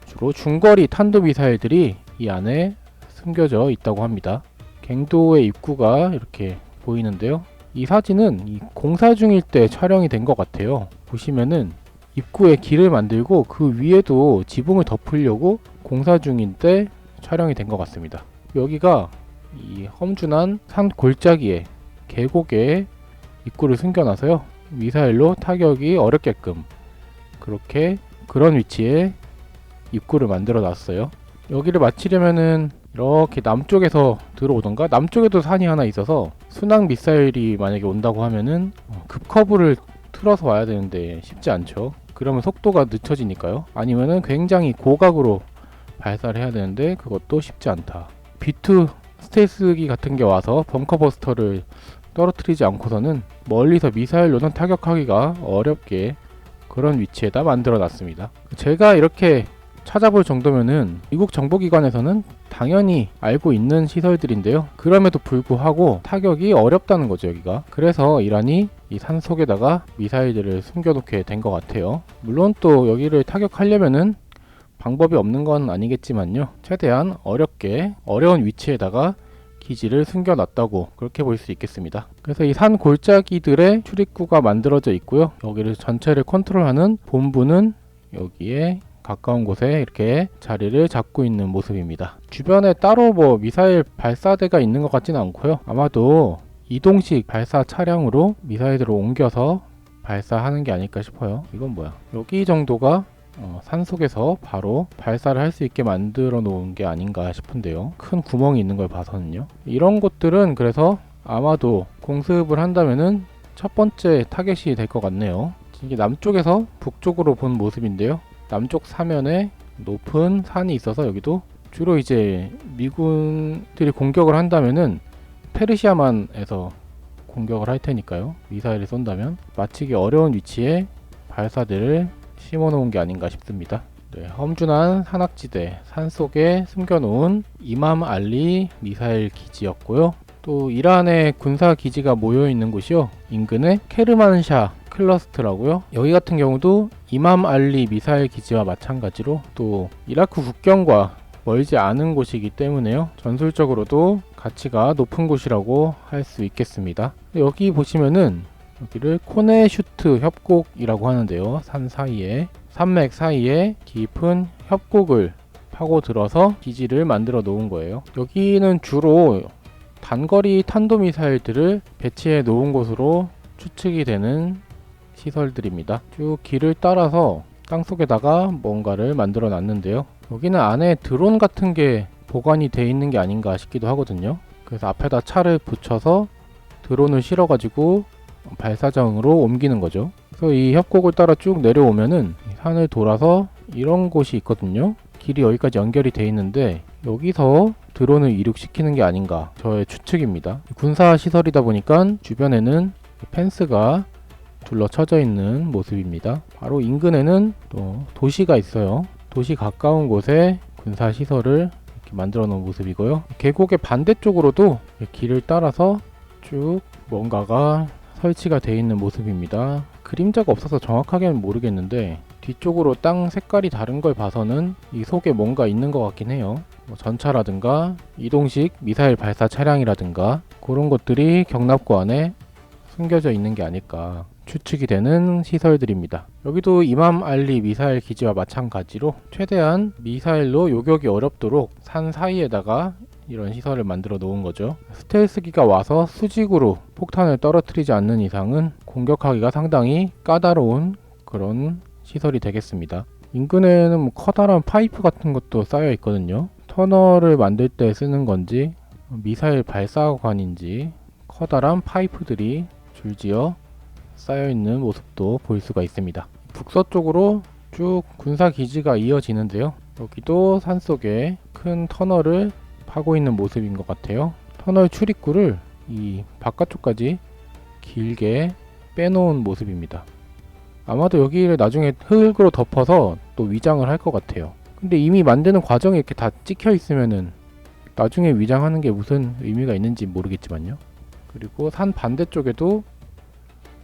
주로 중거리 탄도미사일들이 이 안에 숨겨져 있다고 합니다. 갱도의 입구가 이렇게 보이는데요. 이 사진은 이 공사 중일 때 촬영이 된 것 같아요. 보시면은 입구에 길을 만들고 그 위에도 지붕을 덮으려고 공사 중인 때 촬영이 된 것 같습니다. 여기가 이 험준한 산 골짜기에 계곡에 입구를 숨겨놔서요, 미사일로 타격이 어렵게끔 그런 위치에 입구를 만들어 놨어요. 여기를 마치려면은 이렇게 남쪽에서 들어오던가, 남쪽에도 산이 하나 있어서 순항 미사일이 만약에 온다고 하면은 급커브를 틀어서 와야 되는데 쉽지 않죠. 그러면 속도가 늦춰지니까요. 아니면은 굉장히 고각으로 발사를 해야 되는데 그것도 쉽지 않다. B2 스텔스기 같은 게 와서 벙커버스터를 떨어뜨리지 않고서는 멀리서 미사일로는 타격하기가 어렵게 그런 위치에다 만들어 놨습니다. 제가 이렇게 찾아볼 정도면은 미국 정보기관에서는 당연히 알고 있는 시설들인데요. 그럼에도 불구하고 타격이 어렵다는 거죠, 여기가. 그래서 이란이 이 산속에다가 미사일들을 숨겨놓게 된 것 같아요. 물론 또 여기를 타격하려면은 방법이 없는 건 아니겠지만요, 최대한 어려운 위치에다가 기지를 숨겨놨다고 그렇게 볼 수 있겠습니다. 그래서 이 산 골짜기들의 출입구가 만들어져 있고요. 여기를 전체를 컨트롤하는 본부는 여기에 가까운 곳에 이렇게 자리를 잡고 있는 모습입니다. 주변에 따로 미사일 발사대가 있는 것 같지는 않고요. 아마도 이동식 발사 차량으로 미사일들을 옮겨서 발사하는 게 아닐까 싶어요. 이건 뭐야? 여기 정도가 산속에서 바로 발사를 할 수 있게 만들어 놓은 게 아닌가 싶은데요. 큰 구멍이 있는 걸 봐서는요. 이런 곳들은 그래서 아마도 공습을 한다면은 첫 번째 타겟이 될 것 같네요. 이게 남쪽에서 북쪽으로 본 모습인데요. 남쪽 사면에 높은 산이 있어서 여기도 주로 이제 미군들이 공격을 한다면은 페르시아만에서 공격을 할 테니까요. 미사일을 쏜다면 맞히기 어려운 위치에 발사대를 심어 놓은 게 아닌가 싶습니다. 네, 험준한 산악지대 산속에 숨겨놓은 이맘 알리 미사일 기지였고요. 또 이란의 군사 기지가 모여 있는 곳이요. 인근의 케르만샤 클러스트라고요. 여기 같은 경우도 이맘 알리 미사일 기지와 마찬가지로 또 이라크 국경과 멀지 않은 곳이기 때문에요. 전술적으로도 가치가 높은 곳이라고 할 수 있겠습니다. 여기 보시면은 여기를 코네슈트 협곡이라고 하는데요. 산맥 사이에 깊은 협곡을 파고 들어서 기지를 만들어 놓은 거예요. 여기는 주로 단거리 탄도미사일들을 배치해 놓은 곳으로 추측이 되는 시설들입니다. 쭉 길을 따라서 땅속에다가 뭔가를 만들어 놨는데요. 여기는 안에 드론 같은 게 보관이 돼 있는 게 아닌가 싶기도 하거든요. 그래서 앞에다 차를 붙여서 드론을 실어가지고 발사장으로 옮기는 거죠. 그래서 이 협곡을 따라 쭉 내려오면은 산을 돌아서 이런 곳이 있거든요. 길이 여기까지 연결이 돼 있는데 여기서 드론을 이륙시키는 게 아닌가 저의 추측입니다. 군사 시설이다 보니까 주변에는 펜스가 둘러쳐져 있는 모습입니다. 바로 인근에는 또 도시가 있어요. 도시 가까운 곳에 군사 시설을 이렇게 만들어 놓은 모습이고요. 계곡의 반대쪽으로도 길을 따라서 쭉 뭔가가 설치가 되어 있는 모습입니다. 그림자가 없어서 정확하게는 모르겠는데 뒤쪽으로 땅 색깔이 다른 걸 봐서는 이 속에 뭔가 있는 것 같긴 해요. 전차라든가 이동식 미사일 발사 차량이라든가 그런 것들이 경납고 안에 숨겨져 있는 게 아닐까 추측이 되는 시설들입니다. 여기도 이맘 알리 미사일 기지와 마찬가지로 최대한 미사일로 요격이 어렵도록 산 사이에다가 이런 시설을 만들어 놓은 거죠. 스텔스기가 와서 수직으로 폭탄을 떨어뜨리지 않는 이상은 공격하기가 상당히 까다로운 그런 시설이 되겠습니다. 인근에는 뭐 커다란 파이프 같은 것도 쌓여 있거든요. 터널을 만들 때 쓰는 건지 미사일 발사관인지 커다란 파이프들이 줄지어 쌓여 있는 모습도 볼 수가 있습니다. 북서쪽으로 쭉 군사 기지가 이어지는데요. 여기도 산속에 큰 터널을 파고 있는 모습인 것 같아요. 터널 출입구를 이 바깥쪽까지 길게 빼놓은 모습입니다. 아마도 여기를 나중에 흙으로 덮어서 또 위장을 할 것 같아요. 근데 이미 만드는 과정이 이렇게 다 찍혀 있으면은 나중에 위장하는 게 무슨 의미가 있는지 모르겠지만요. 그리고 산 반대쪽에도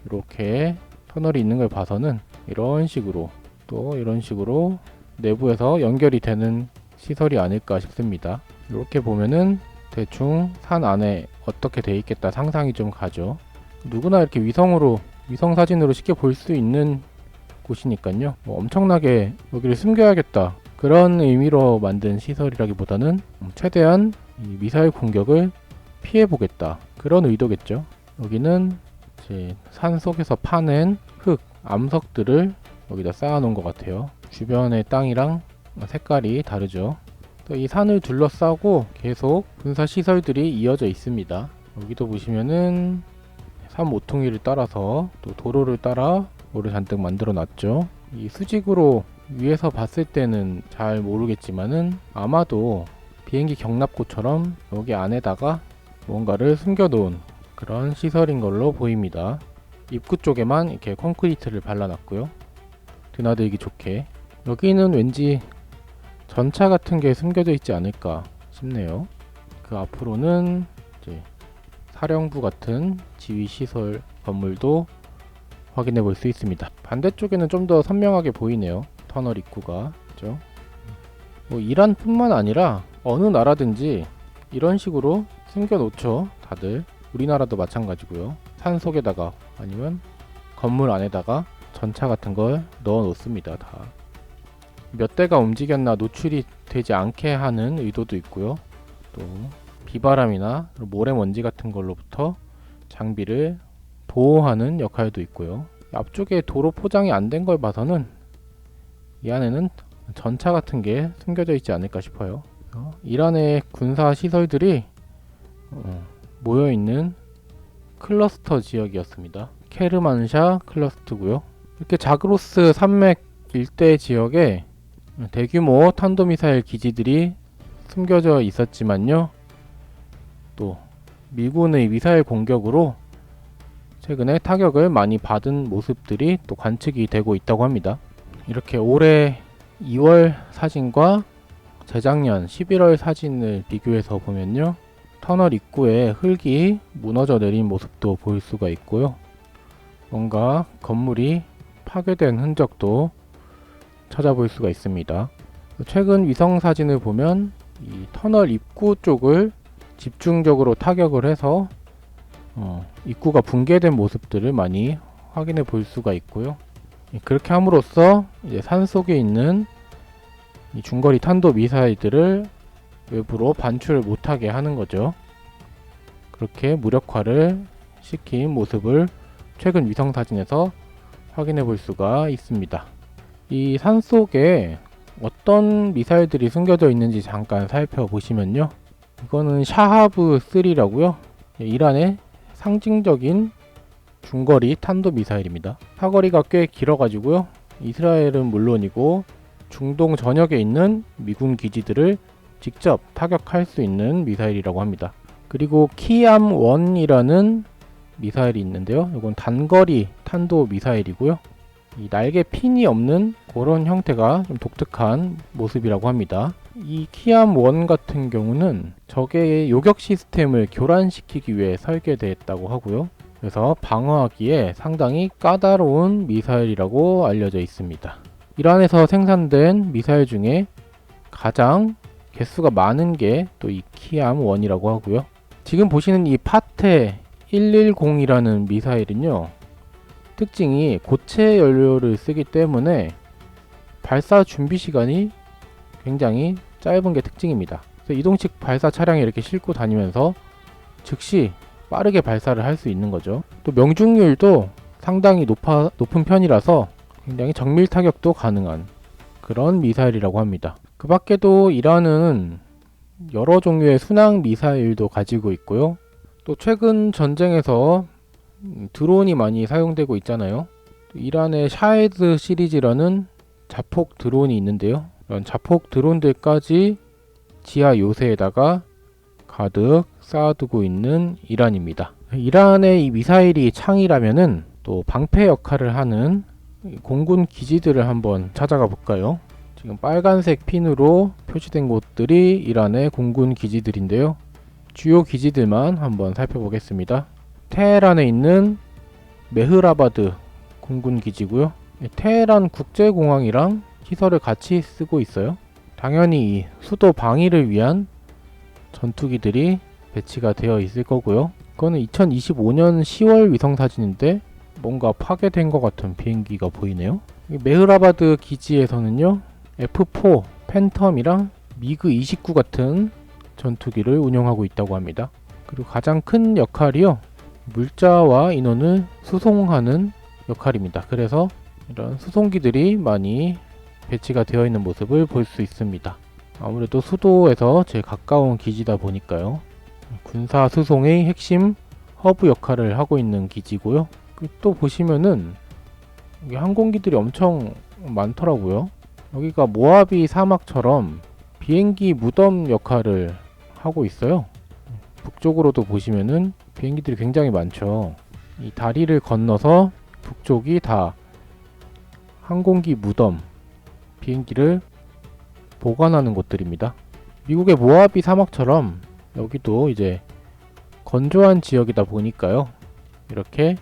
이렇게 터널이 있는 걸 봐서는 이런 식으로 또 이런 식으로 내부에서 연결이 되는 시설이 아닐까 싶습니다. 이렇게 보면은 대충 산 안에 어떻게 돼 있겠다 상상이 좀 가죠. 누구나 이렇게 위성 사진으로 쉽게 볼 수 있는 곳이니까요. 뭐 엄청나게 여기를 숨겨야겠다 그런 의미로 만든 시설이라기보다는 최대한 이 미사일 공격을 피해 보겠다 그런 의도겠죠. 여기는 이제 산 속에서 파낸 흙 암석들을 여기다 쌓아 놓은 것 같아요. 주변의 땅이랑 색깔이 다르죠. 또 이 산을 둘러싸고 계속 군사 시설들이 이어져 있습니다. 여기도 보시면은 산 모퉁이를 따라서 또 도로를 따라 뭐를 잔뜩 만들어 놨죠. 이 수직으로 위에서 봤을 때는 잘 모르겠지만은 아마도 비행기 경납고처럼 여기 안에다가 뭔가를 숨겨 놓은 그런 시설인 걸로 보입니다. 입구 쪽에만 이렇게 콘크리트를 발라놨고요. 드나들기 좋게. 여기는 왠지 전차 같은 게 숨겨져 있지 않을까 싶네요. 그 앞으로는 이제 사령부 같은 지휘시설 건물도 확인해 볼 수 있습니다. 반대쪽에는 좀 더 선명하게 보이네요. 터널 입구가. 그죠? 뭐 이란뿐만 아니라 어느 나라든지 이런 식으로 숨겨 놓죠. 다들. 우리나라도 마찬가지고요. 산 속에다가 아니면 건물 안에다가 전차 같은 걸 넣어 놓습니다. 다. 몇 대가 움직였나 노출이 되지 않게 하는 의도도 있고요. 또 비바람이나 모래먼지 같은 걸로부터 장비를 보호하는 역할도 있고요. 앞쪽에 도로 포장이 안 된 걸 봐서는 이 안에는 전차 같은 게 숨겨져 있지 않을까 싶어요. 이란의 군사 시설들이 모여 있는 클러스터 지역이었습니다. 케르만샤 클러스터고요. 이렇게 자그로스 산맥 일대 지역에 대규모 탄도미사일 기지들이 숨겨져 있었지만요. 또 미군의 미사일 공격으로 최근에 타격을 많이 받은 모습들이 또 관측이 되고 있다고 합니다. 이렇게 올해 2월 사진과 재작년 11월 사진을 비교해서 보면요. 터널 입구에 흙이 무너져 내린 모습도 볼 수가 있고요. 뭔가 건물이 파괴된 흔적도 찾아볼 수가 있습니다. 최근 위성 사진을 보면 이 터널 입구 쪽을 집중적으로 타격을 해서 입구가 붕괴된 모습들을 많이 확인해 볼 수가 있고요. 그렇게 함으로써 이제 산속에 있는 이 중거리 탄도 미사일들을 외부로 반출을 못하게 하는 거죠. 그렇게 무력화를 시킨 모습을 최근 위성 사진에서 확인해 볼 수가 있습니다. 이 산속에 어떤 미사일들이 숨겨져 있는지 잠깐 살펴보시면요. 이거는 샤하브 3라고요. 이란의 상징적인 중거리 탄도 미사일입니다. 사거리가 꽤 길어가지고요. 이스라엘은 물론이고 중동 전역에 있는 미군 기지들을 직접 타격할 수 있는 미사일이라고 합니다. 그리고 키암1이라는 미사일이 있는데요. 이건 단거리 탄도 미사일이고요. 이 날개 핀이 없는 그런 형태가 좀 독특한 모습이라고 합니다. 이 키암1 같은 경우는 적의 요격 시스템을 교란시키기 위해 설계되었다고 하고요. 그래서 방어하기에 상당히 까다로운 미사일이라고 알려져 있습니다. 이란에서 생산된 미사일 중에 가장 개수가 많은 게 또 이 키암1이라고 하고요. 지금 보시는 이 파테 110이라는 미사일은요. 특징이 고체 연료를 쓰기 때문에 발사 준비 시간이 굉장히 짧은 게 특징입니다. 그래서 이동식 발사 차량에 이렇게 싣고 다니면서 즉시 빠르게 발사를 할 수 있는 거죠. 또 명중률도 상당히 높은 편이라서 굉장히 정밀 타격도 가능한 그런 미사일이라고 합니다. 그 밖에도 이란은 여러 종류의 순항 미사일도 가지고 있고요. 또 최근 전쟁에서 드론이 많이 사용되고 있잖아요. 이란의 샤헤드 시리즈라는 자폭 드론이 있는데요. 이런 자폭 드론들까지 지하 요새에다가 가득 쌓아두고 있는 이란입니다. 이란의 이 미사일이 창이라면은 또 방패 역할을 하는 공군 기지들을 한번 찾아가 볼까요? 지금 빨간색 핀으로 표시된 곳들이 이란의 공군 기지들인데요. 주요 기지들만 한번 살펴보겠습니다. 테헤란에 있는 메흐라바드 공군 기지고요. 테헤란 국제공항이랑 시설을 같이 쓰고 있어요. 당연히 이 수도 방위를 위한 전투기들이 배치가 되어 있을 거고요. 이거는 2025년 10월 위성 사진인데 뭔가 파괴된 것 같은 비행기가 보이네요. 메흐라바드 기지에서는요, F4 팬텀이랑 미그 29 같은 전투기를 운영하고 있다고 합니다. 그리고 가장 큰 역할이요, 물자와 인원을 수송하는 역할입니다. 그래서 이런 수송기들이 많이 배치가 되어 있는 모습을 볼 수 있습니다. 아무래도 수도에서 제일 가까운 기지다 보니까요. 군사 수송의 핵심 허브 역할을 하고 있는 기지고요. 또 보시면은 여기 항공기들이 엄청 많더라고요. 여기가 모하비 사막처럼 비행기 무덤 역할을 하고 있어요. 북쪽으로도 보시면은 비행기들이 굉장히 많죠. 이 다리를 건너서 북쪽이 다 항공기 무덤, 비행기를 보관하는 곳들입니다. 미국의 모하비 사막처럼 여기도 이제 건조한 지역이다 보니까요. 이렇게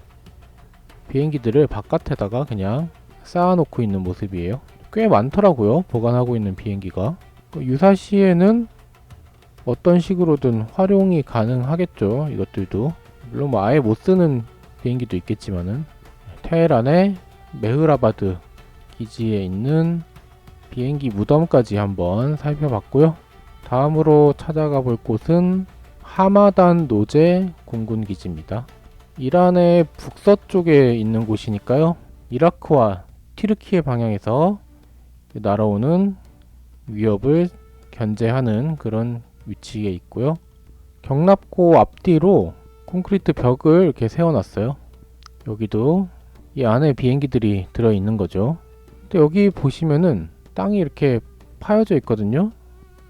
비행기들을 바깥에다가 그냥 쌓아놓고 있는 모습이에요. 꽤 많더라고요. 보관하고 있는 비행기가. 유사시에는 어떤 식으로든 활용이 가능하겠죠. 이것들도. 물론 뭐 아예 못 쓰는 비행기도 있겠지만은. 테헤란의 메흐라바드 기지에 있는 비행기 무덤까지 한번 살펴봤고요. 다음으로 찾아가 볼 곳은 하마단 노제 공군 기지입니다. 이란의 북서쪽에 있는 곳이니까요. 이라크와 튀르키예 방향에서 날아오는 위협을 견제하는 그런 위치에 있고요. 경납고 앞뒤로 콘크리트 벽을 이렇게 세워놨어요. 여기도 이 안에 비행기들이 들어있는 거죠. 근데 여기 보시면은 땅이 이렇게 파여져 있거든요.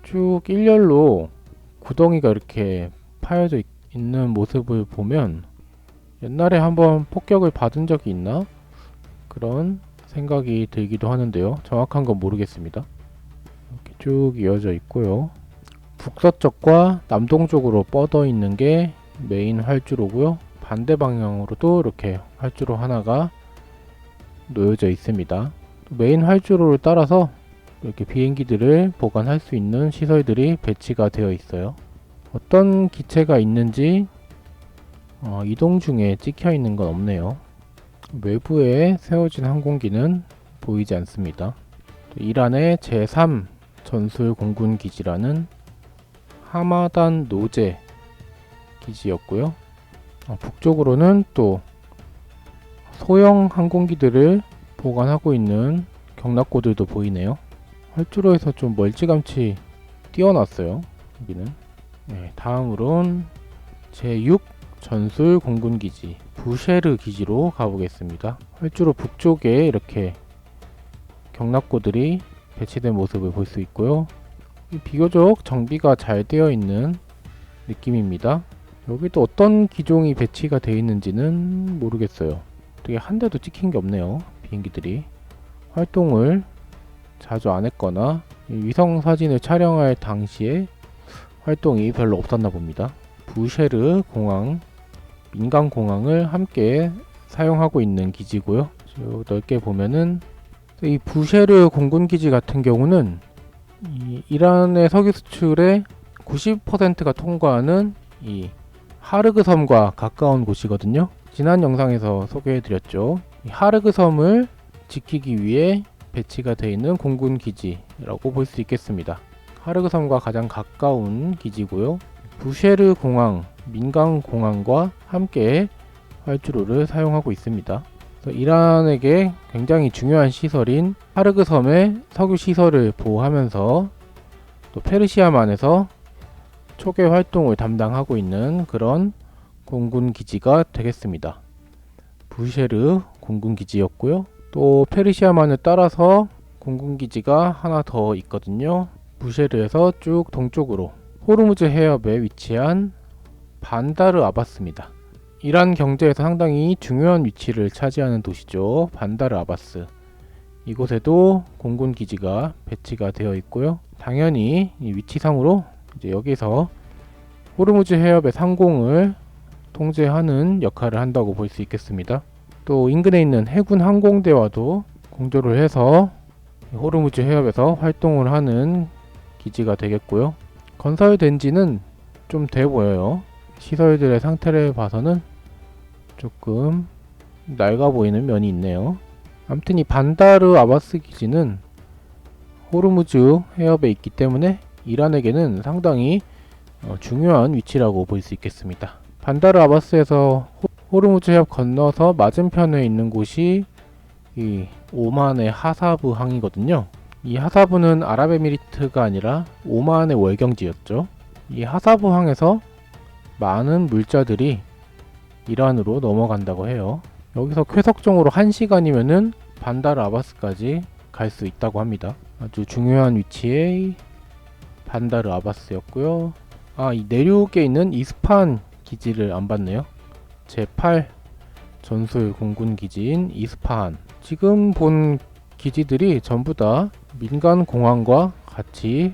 쭉 일렬로 구덩이가 이렇게 파여져 있는 모습을 보면 옛날에 한번 폭격을 받은 적이 있나? 그런 생각이 들기도 하는데요. 정확한 건 모르겠습니다. 이렇게 쭉 이어져 있고요. 북서쪽과 남동쪽으로 뻗어 있는 게 메인 활주로고요. 반대 방향으로도 이렇게 활주로 하나가 놓여져 있습니다. 메인 활주로를 따라서 이렇게 비행기들을 보관할 수 있는 시설들이 배치가 되어 있어요. 어떤 기체가 있는지 이동 중에 찍혀 있는 건 없네요. 외부에 세워진 항공기는 보이지 않습니다. 이란의 제3 전술 공군 기지라는 하마단 노제 기지였고요. 북쪽으로는 또 소형 항공기들을 보관하고 있는 경납고들도 보이네요. 활주로에서 좀 멀찌감치 띄워놨어요. 여기는. 다음으론 제6 전술 공군기지 부쉐르 기지로 가보겠습니다. 활주로 북쪽에 이렇게 경납고들이 배치된 모습을 볼 수 있고요. 비교적 정비가 잘 되어 있는 느낌입니다. 여기도 어떤 기종이 배치가 되어 있는지는 모르겠어요. 어떻게 한 대도 찍힌 게 없네요. 비행기들이 활동을 자주 안 했거나 위성 사진을 촬영할 당시에 활동이 별로 없었나 봅니다. 부쉐르 공항, 민간 공항을 함께 사용하고 있는 기지고요. 넓게 보면은 이 부쉐르 공군 기지 같은 경우는 이 이란의 석유 수출의 90%가 통과하는 이 하르그 섬과 가까운 곳이거든요. 지난 영상에서 소개해드렸죠. 이 하르그 섬을 지키기 위해 배치가 되어 있는 공군 기지라고 볼 수 있겠습니다. 하르그 섬과 가장 가까운 기지고요. 부쉐르 공항, 민간 공항과 함께 활주로를 사용하고 있습니다. 이란에게 굉장히 중요한 시설인 하르그 섬의 석유 시설을 보호하면서 또 페르시아만에서 초계 활동을 담당하고 있는 그런 공군 기지가 되겠습니다. 부쉐르 공군 기지였고요. 또 페르시아만을 따라서 공군 기지가 하나 더 있거든요. 부쉐르에서 쭉 동쪽으로 호르무즈 해협에 위치한 반다르 아바스입니다. 이란 경제에서 상당히 중요한 위치를 차지하는 도시죠. 반다르 아바스. 이곳에도 공군 기지가 배치가 되어 있고요. 당연히 이 위치상으로 이제 여기서 호르무즈 해협의 상공을 통제하는 역할을 한다고 볼 수 있겠습니다. 또 인근에 있는 해군 항공대와도 공조를 해서 호르무즈 해협에서 활동을 하는 기지가 되겠고요. 건설된 지는 좀 돼 보여요. 시설들의 상태를 봐서는 조금 낡아 보이는 면이 있네요. 아무튼 이 반다르 아바스 기지는 호르무즈 해협에 있기 때문에 이란에게는 상당히 중요한 위치라고 볼 수 있겠습니다. 반다르 아바스에서 호르무즈 해협 건너서 맞은편에 있는 곳이 이 오만의 하사브 항이거든요. 이 하사브는 아랍에미리트가 아니라 오만의 월경지였죠. 이 하사브 항에서 많은 물자들이 이란으로 넘어간다고 해요. 여기서 쾌속정으로 1시간이면은 반다르 아바스까지 갈 수 있다고 합니다. 아주 중요한 위치의 반다르 아바스였고요. 이 내륙에 있는 이스파한 기지를 안 봤네요. 제8 전술 공군 기지인 이스파한. 지금 본 기지들이 전부 다 민간 공항과 같이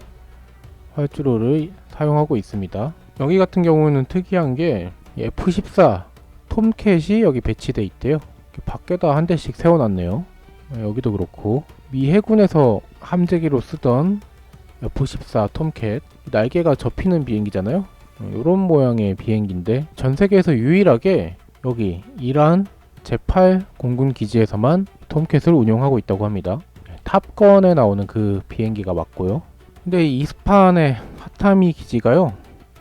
활주로를 사용하고 있습니다. 여기 같은 경우는 특이한 게 F-14 톰캣이 여기 배치돼 있대요. 밖에다 한 대씩 세워놨네요. 여기도 그렇고 미 해군에서 함재기로 쓰던 F-14 톰캣, 날개가 접히는 비행기잖아요. 이런 모양의 비행기인데 전 세계에서 유일하게 여기 이란 제8 공군 기지에서만 톰캣을 운용하고 있다고 합니다. 탑건에 나오는 그 비행기가 맞고요. 근데 이 이스파한의 하타미 기지가요,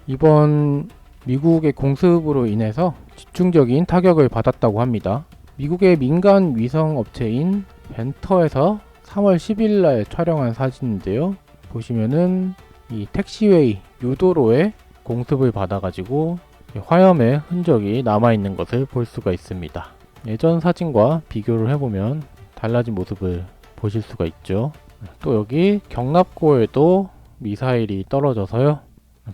이번 미국의 공습으로 인해서 집중적인 타격을 받았다고 합니다. 미국의 민간 위성 업체인 벤터에서 3월 10일 날 촬영한 사진인데요. 보시면은 이 택시웨이 유도로에 공습을 받아가지고 화염의 흔적이 남아있는 것을 볼 수가 있습니다. 예전 사진과 비교를 해보면 달라진 모습을 보실 수가 있죠. 또 여기 경납고에도 미사일이 떨어져서요.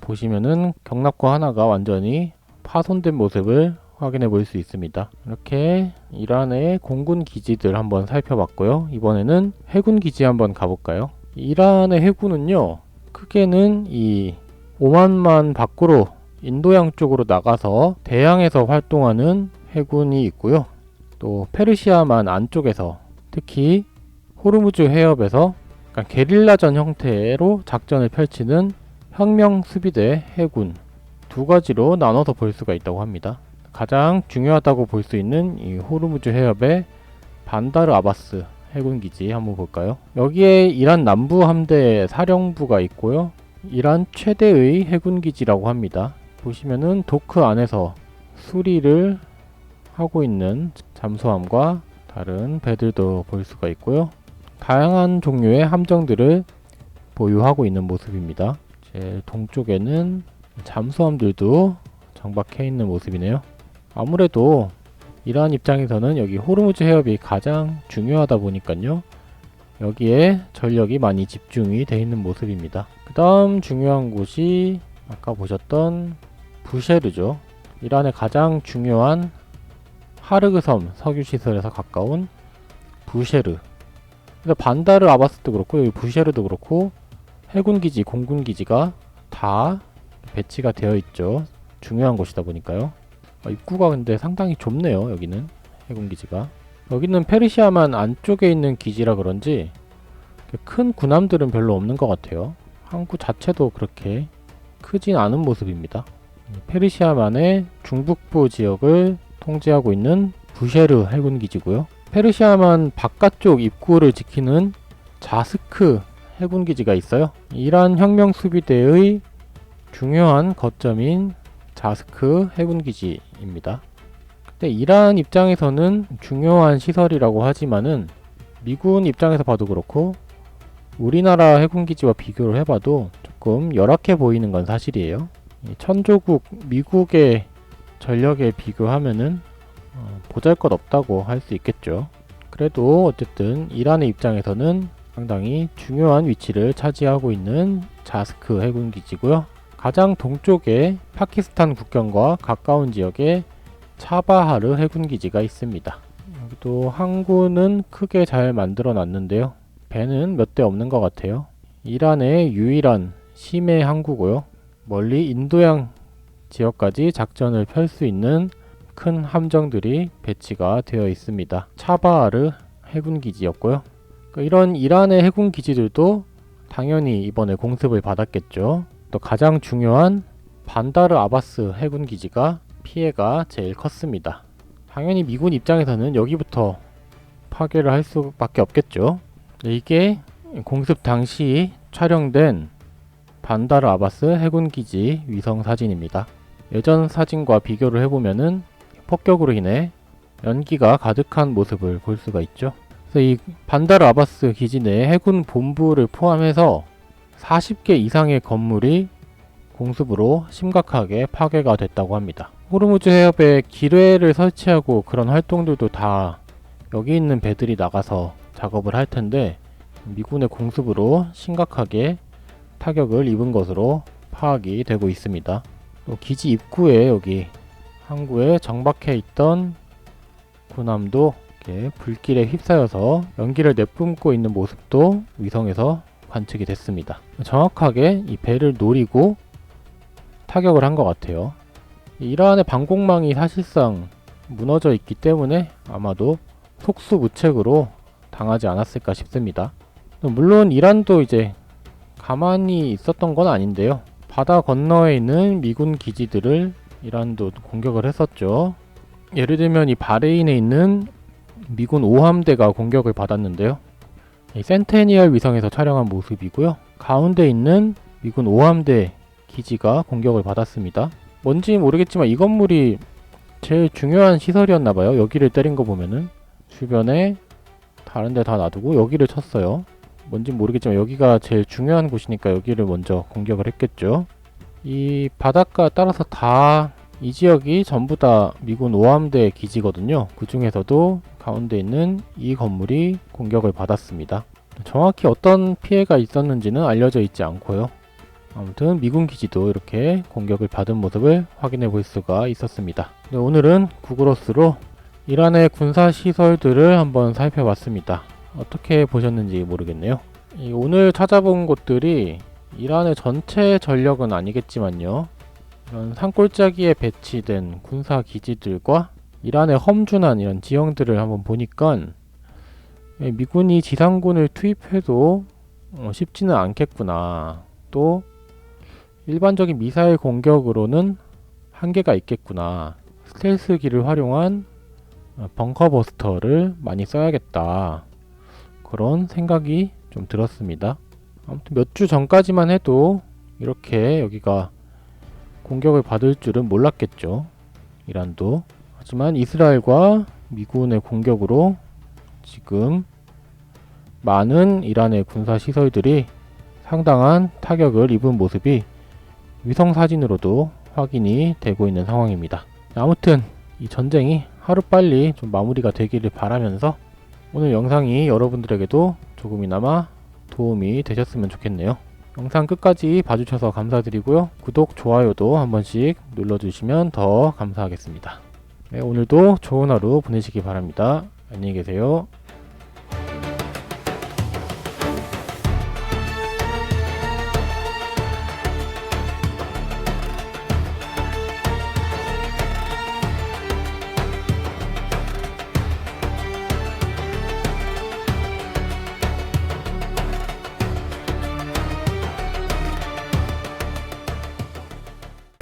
보시면은 경납고 하나가 완전히 파손된 모습을 확인해 볼 수 있습니다. 이렇게 이란의 공군 기지들 한번 살펴봤고요. 이번에는 해군 기지 한번 가볼까요? 이란의 해군은요, 크게는 이 오만만 밖으로 인도양 쪽으로 나가서 대양에서 활동하는 해군이 있고요. 또 페르시아만 안쪽에서, 특히 호르무즈 해협에서 약간 게릴라전 형태로 작전을 펼치는 혁명 수비대 해군, 두 가지로 나눠서 볼 수가 있다고 합니다. 가장 중요하다고 볼 수 있는 이 호르무즈 해협의 반다르 아바스 해군 기지 한번 볼까요? 여기에 이란 남부 함대 사령부가 있고요. 이란 최대의 해군 기지라고 합니다. 보시면은 도크 안에서 수리를 하고 있는 잠수함과 다른 배들도 볼 수가 있고요. 다양한 종류의 함정들을 보유하고 있는 모습입니다. 제 동쪽에는 잠수함들도 정박해 있는 모습이네요. 아무래도 이란 입장에서는 여기 호르무즈 해협이 가장 중요하다 보니까요. 여기에 전력이 많이 집중이 되어 있는 모습입니다. 그 다음 중요한 곳이 아까 보셨던 부쉐르죠. 이란의 가장 중요한 하르그섬 석유시설에서 가까운 부쉐르. 그래서 반다르 아바스도 그렇고 여기 부쉐르도 그렇고 해군기지, 공군기지가 다 배치가 되어 있죠. 중요한 곳이다 보니까요. 입구가 근데 상당히 좁네요. 여기는 해군기지가. 여기는 페르시아만 안쪽에 있는 기지라 그런지 큰 군함들은 별로 없는 것 같아요. 항구 자체도 그렇게 크진 않은 모습입니다. 페르시아만의 중북부 지역을 통제하고 있는 부쉐르 해군기지고요. 페르시아만 바깥쪽 입구를 지키는 자스크 해군기지가 있어요. 이란 혁명수비대의 중요한 거점인 자스크 해군기지입니다. 근데 이란 입장에서는 중요한 시설이라고 하지만은 미군 입장에서 봐도 그렇고 우리나라 해군기지와 비교를 해봐도 조금 열악해 보이는 건 사실이에요. 천조국 미국의 전력에 비교하면은 보잘것없다고 할 수 있겠죠. 그래도 어쨌든 이란의 입장에서는 상당히 중요한 위치를 차지하고 있는 자스크 해군기지고요. 가장 동쪽에 파키스탄 국경과 가까운 지역에 차바하르 해군기지가 있습니다. 여기도 항구는 크게 잘 만들어 놨는데요. 배는 몇 대 없는 것 같아요. 이란의 유일한 심해 항구고요. 멀리 인도양 지역까지 작전을 펼 수 있는 큰 함정들이 배치가 되어 있습니다. 차바하르 해군기지였고요. 이런 이란의 해군기지들도 당연히 이번에 공습을 받았겠죠. 또 가장 중요한 반다르 아바스 해군기지가 피해가 제일 컸습니다. 당연히 미군 입장에서는 여기부터 파괴를 할 수밖에 없겠죠. 이게 공습 당시 촬영된 반다르 아바스 해군기지 위성 사진입니다. 예전 사진과 비교를 해보면은 폭격으로 인해 연기가 가득한 모습을 볼 수가 있죠. 그래서 이 반다르 아바스 기지 내 해군 본부를 포함해서 40개 이상의 건물이 공습으로 심각하게 파괴가 됐다고 합니다. 호르무즈 해협에 기뢰를 설치하고 그런 활동들도 다 여기 있는 배들이 나가서 작업을 할 텐데 미군의 공습으로 심각하게 타격을 입은 것으로 파악이 되고 있습니다. 또 기지 입구에 여기 항구에 정박해 있던 군함도 이렇게 불길에 휩싸여서 연기를 내뿜고 있는 모습도 위성에서 관측이 됐습니다. 정확하게 이 배를 노리고 타격을 한 것 같아요. 이란의 방공망이 사실상 무너져 있기 때문에 아마도 속수무책으로 당하지 않았을까 싶습니다. 물론 이란도 이제 가만히 있었던 건 아닌데요. 바다 건너에 있는 미군 기지들을 이란도 공격을 했었죠. 예를 들면 이 바레인에 있는 미군 5함대가 공격을 받았는데요. 이 센테니얼 위성에서 촬영한 모습이고요. 가운데 있는 미군 5함대 기지가 공격을 받았습니다. 뭔지 모르겠지만 이 건물이 제일 중요한 시설이었나봐요. 여기를 때린 거 보면은 주변에 다른 데 다 놔두고 여기를 쳤어요. 뭔지 모르겠지만 여기가 제일 중요한 곳이니까 여기를 먼저 공격을 했겠죠. 이 바닷가 따라서 다 이 지역이 전부 다 미군 오함대 기지거든요. 그 중에서도 가운데 있는 이 건물이 공격을 받았습니다. 정확히 어떤 피해가 있었는지는 알려져 있지 않고요. 아무튼 미군 기지도 이렇게 공격을 받은 모습을 확인해 볼 수가 있었습니다. 네, 오늘은 구글어스로 이란의 군사 시설들을 한번 살펴봤습니다. 어떻게 보셨는지 모르겠네요. 오늘 찾아본 곳들이 이란의 전체 전력은 아니겠지만요. 이런 산골짜기에 배치된 군사 기지들과 이란의 험준한 이런 지형들을 한번 보니까 미군이 지상군을 투입해도 쉽지는 않겠구나. 또 일반적인 미사일 공격으로는 한계가 있겠구나. 스텔스기를 활용한 벙커버스터를 많이 써야겠다. 그런 생각이 좀 들었습니다. 아무튼 몇 주 전까지만 해도 이렇게 여기가 공격을 받을 줄은 몰랐겠죠. 이란도. 하지만 이스라엘과 미군의 공격으로 지금 많은 이란의 군사 시설들이 상당한 타격을 입은 모습이 위성 사진으로도 확인이 되고 있는 상황입니다. 아무튼 이 전쟁이 하루빨리 좀 마무리가 되기를 바라면서 오늘 영상이 여러분들에게도 조금이나마 도움이 되셨으면 좋겠네요. 영상 끝까지 봐주셔서 감사드리고요. 구독, 좋아요도 한 번씩 눌러주시면 더 감사하겠습니다. 네, 오늘도 좋은 하루 보내시기 바랍니다. 안녕히 계세요.